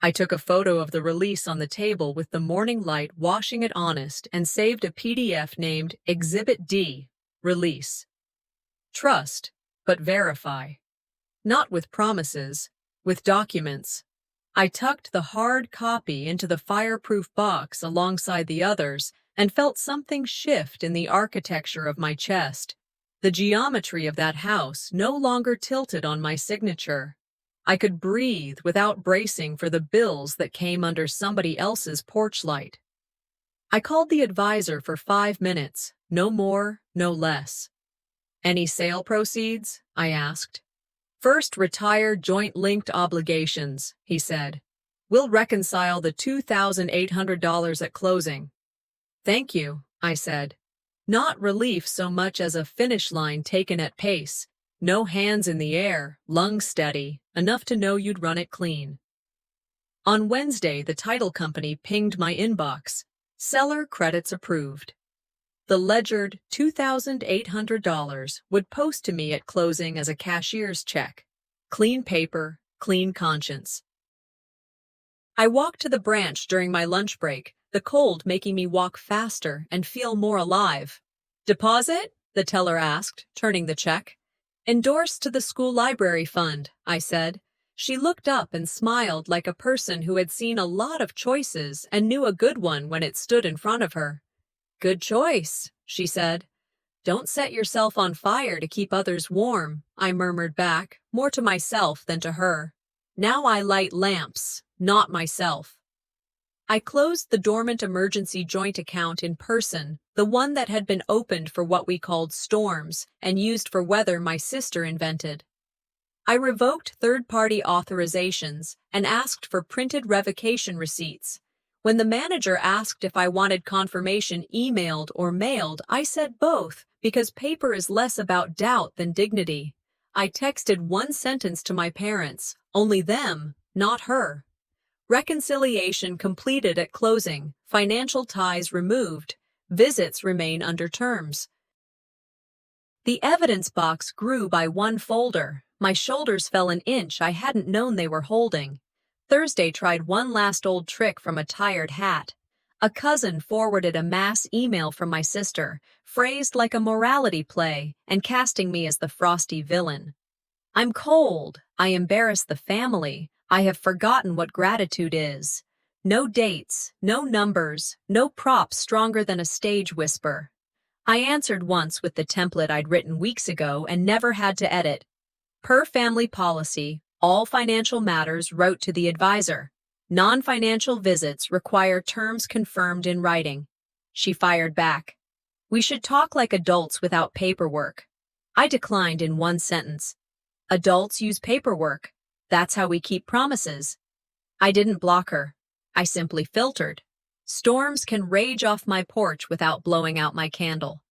I took a photo of the release on the table with the morning light washing it honest and saved a PDF named Exhibit D, Release. Trust, but verify. Not with promises, with documents. I tucked the hard copy into the fireproof box alongside the others and felt something shift in the architecture of my chest. The geometry of that house no longer tilted on my signature. I could breathe without bracing for the bills that came under somebody else's porch light. I called the advisor for 5 minutes, no more, no less. Any sale proceeds? I asked. First, retire joint-linked obligations, he said. We'll reconcile the $2,800 at closing. Thank you, I said. Not relief so much as a finish line taken at pace. No hands in the air, lungs steady, enough to know you'd run it clean. On Wednesday, the title company pinged my inbox. Seller credits approved. The ledgered $2,800 would post to me at closing as a cashier's check. Clean paper, clean conscience. I walked to the branch during my lunch break, the cold making me walk faster and feel more alive. Deposit? The teller asked, turning the check. Endorsed to the school library fund, I said. She looked up and smiled like a person who had seen a lot of choices and knew a good one when it stood in front of her. Good choice, she said. Don't set yourself on fire to keep others warm, I murmured back, more to myself than to her. Now I light lamps, not myself. I closed the dormant emergency joint account in person, the one that had been opened for what we called storms and used for weather my sister invented. I revoked third-party authorizations and asked for printed revocation receipts. When the manager asked if I wanted confirmation emailed or mailed, I said both, because paper is less about doubt than dignity. I texted 1 sentence to my parents, only them, not her. Reconciliation completed at closing, financial ties removed, visits remain under terms. The evidence box grew by 1 folder. My shoulders fell an inch I hadn't known they were holding. Thursday tried one last old trick from a tired hat. A cousin forwarded a mass email from my sister, phrased like a morality play and casting me as the frosty villain. I'm cold. I embarrass the family. I have forgotten what gratitude is. No dates, no numbers, no props stronger than a stage whisper. I answered once with the template I'd written weeks ago and never had to edit. Per family policy, all financial matters wrote to the advisor. Non-financial visits require terms confirmed in writing. She fired back. We should talk like adults without paperwork. I declined in one sentence. Adults use paperwork. That's how we keep promises. I didn't block her. I simply filtered. Storms can rage off my porch without blowing out my candle.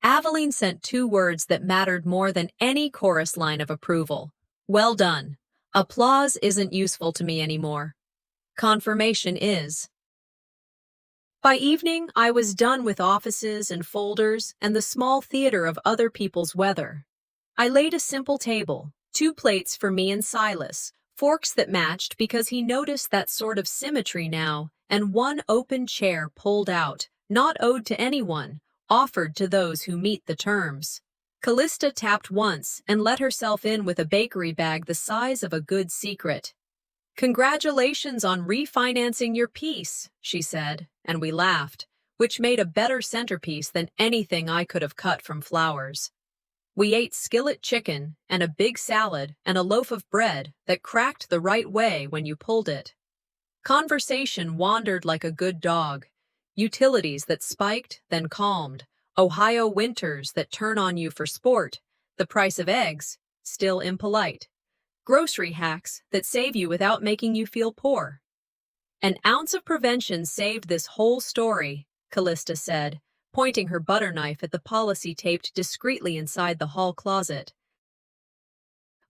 Aveline sent 2 words that mattered more than any chorus line of approval. Well done. Applause isn't useful to me anymore. Confirmation is. By evening, I was done with offices and folders and the small theater of other people's weather. I laid a simple table, 2 plates for me and Silas, forks that matched because he noticed that sort of symmetry now, and 1 open chair pulled out, not owed to anyone, offered to those who meet the terms. Callista tapped once and let herself in with a bakery bag the size of a good secret. Congratulations on refinancing your piece, she said, and we laughed, which made a better centerpiece than anything I could have cut from flowers. We ate skillet chicken and a big salad and a loaf of bread that cracked the right way when you pulled it. Conversation wandered like a good dog. Utilities that spiked, then calmed. Ohio winters that turn on you for sport. The price of eggs, still impolite. Grocery hacks that save you without making you feel poor. An ounce of prevention saved this whole story, Callista said, pointing her butter knife at the policy taped discreetly inside the hall closet.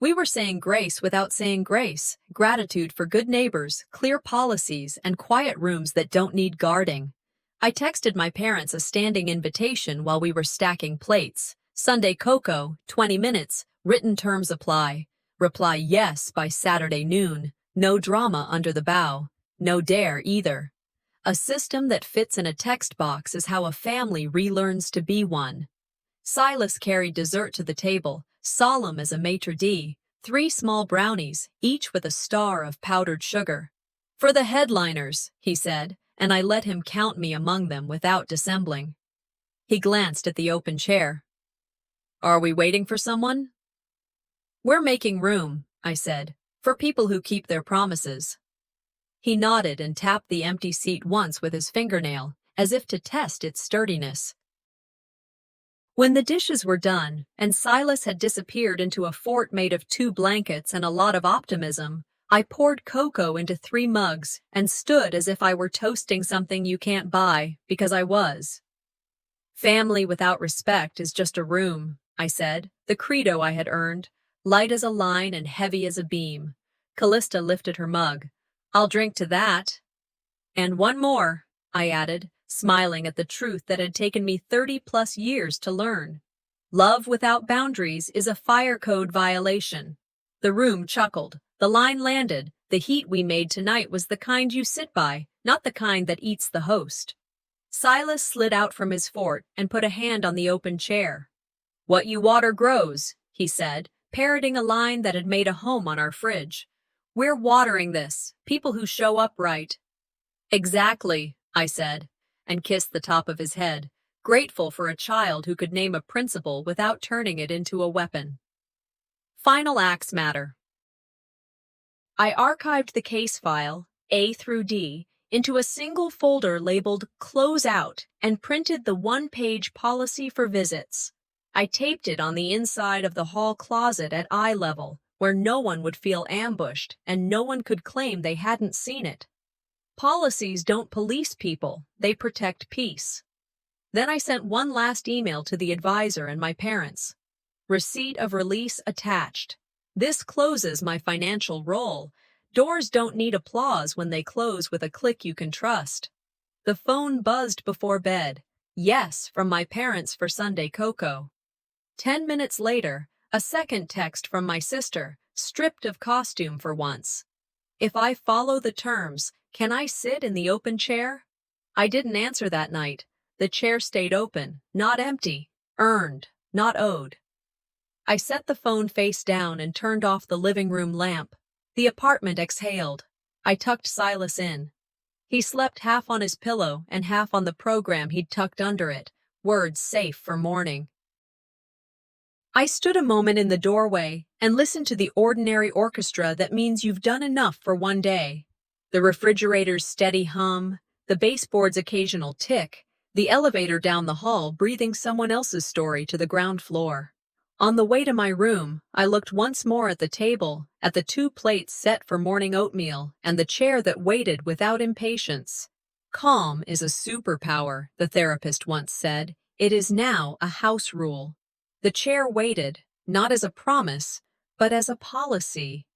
We were saying grace without saying grace, gratitude for good neighbors, clear policies, and quiet rooms that don't need guarding. I texted my parents a standing invitation while we were stacking plates. Sunday cocoa, 20 minutes, written terms apply. Reply yes by Saturday noon. No drama under the bow. No dare either. A system that fits in a text box is how a family relearns to be one. Silas carried dessert to the table, solemn as a maitre d', 3 small brownies, each with a star of powdered sugar. For the headliners, he said, and I let him count me among them without dissembling. He glanced at the open chair. Are we waiting for someone? We're making room, I said, for people who keep their promises. He nodded and tapped the empty seat once with his fingernail, as if to test its sturdiness. When the dishes were done, and Silas had disappeared into a fort made of 2 blankets and a lot of optimism, I poured cocoa into 3 mugs and stood as if I were toasting something you can't buy, because I was. Family without respect is just a room, I said, the credo I had earned, light as a line and heavy as a beam. Callista lifted her mug. I'll drink to that. And 1 more, I added, smiling at the truth that had taken me 30+ years to learn. Love without boundaries is a fire code violation. The room chuckled. The line landed. The heat we made tonight was the kind you sit by, not the kind that eats the host. Silas slid out from his fort and put a hand on the open chair. What you water grows, he said, parroting a line that had made a home on our fridge. We're watering this, people who show up right. Exactly, I said, and kissed the top of his head, grateful for a child who could name a principle without turning it into a weapon. Final acts matter. I archived the case file, A through D, into a single folder labeled Close Out and printed the 1-page policy for visits. I taped it on the inside of the hall closet at eye level, where no one would feel ambushed and no one could claim they hadn't seen it. Policies don't police people, they protect peace. Then I sent one last email to the advisor and my parents. Receipt of release attached. This closes my financial role. Doors don't need applause when they close with a click you can trust. The phone buzzed before bed. Yes, from my parents for Sunday cocoa. 10 minutes later, a second text from my sister, stripped of costume for once. If I follow the terms, can I sit in the open chair? I didn't answer that night. The chair stayed open, not empty, earned, not owed. I set the phone face down and turned off the living room lamp. The apartment exhaled. I tucked Silas in. He slept half on his pillow and half on the program he'd tucked under it, words safe for morning. I stood a moment in the doorway and listened to the ordinary orchestra that means you've done enough for one day. The refrigerator's steady hum, the baseboard's occasional tick, the elevator down the hall breathing someone else's story to the ground floor. On the way to my room, I looked once more at the table, at the 2 plates set for morning oatmeal, and the chair that waited without impatience. Calm is a superpower, the therapist once said. It is now a house rule. The chair waited, not as a promise, but as a policy.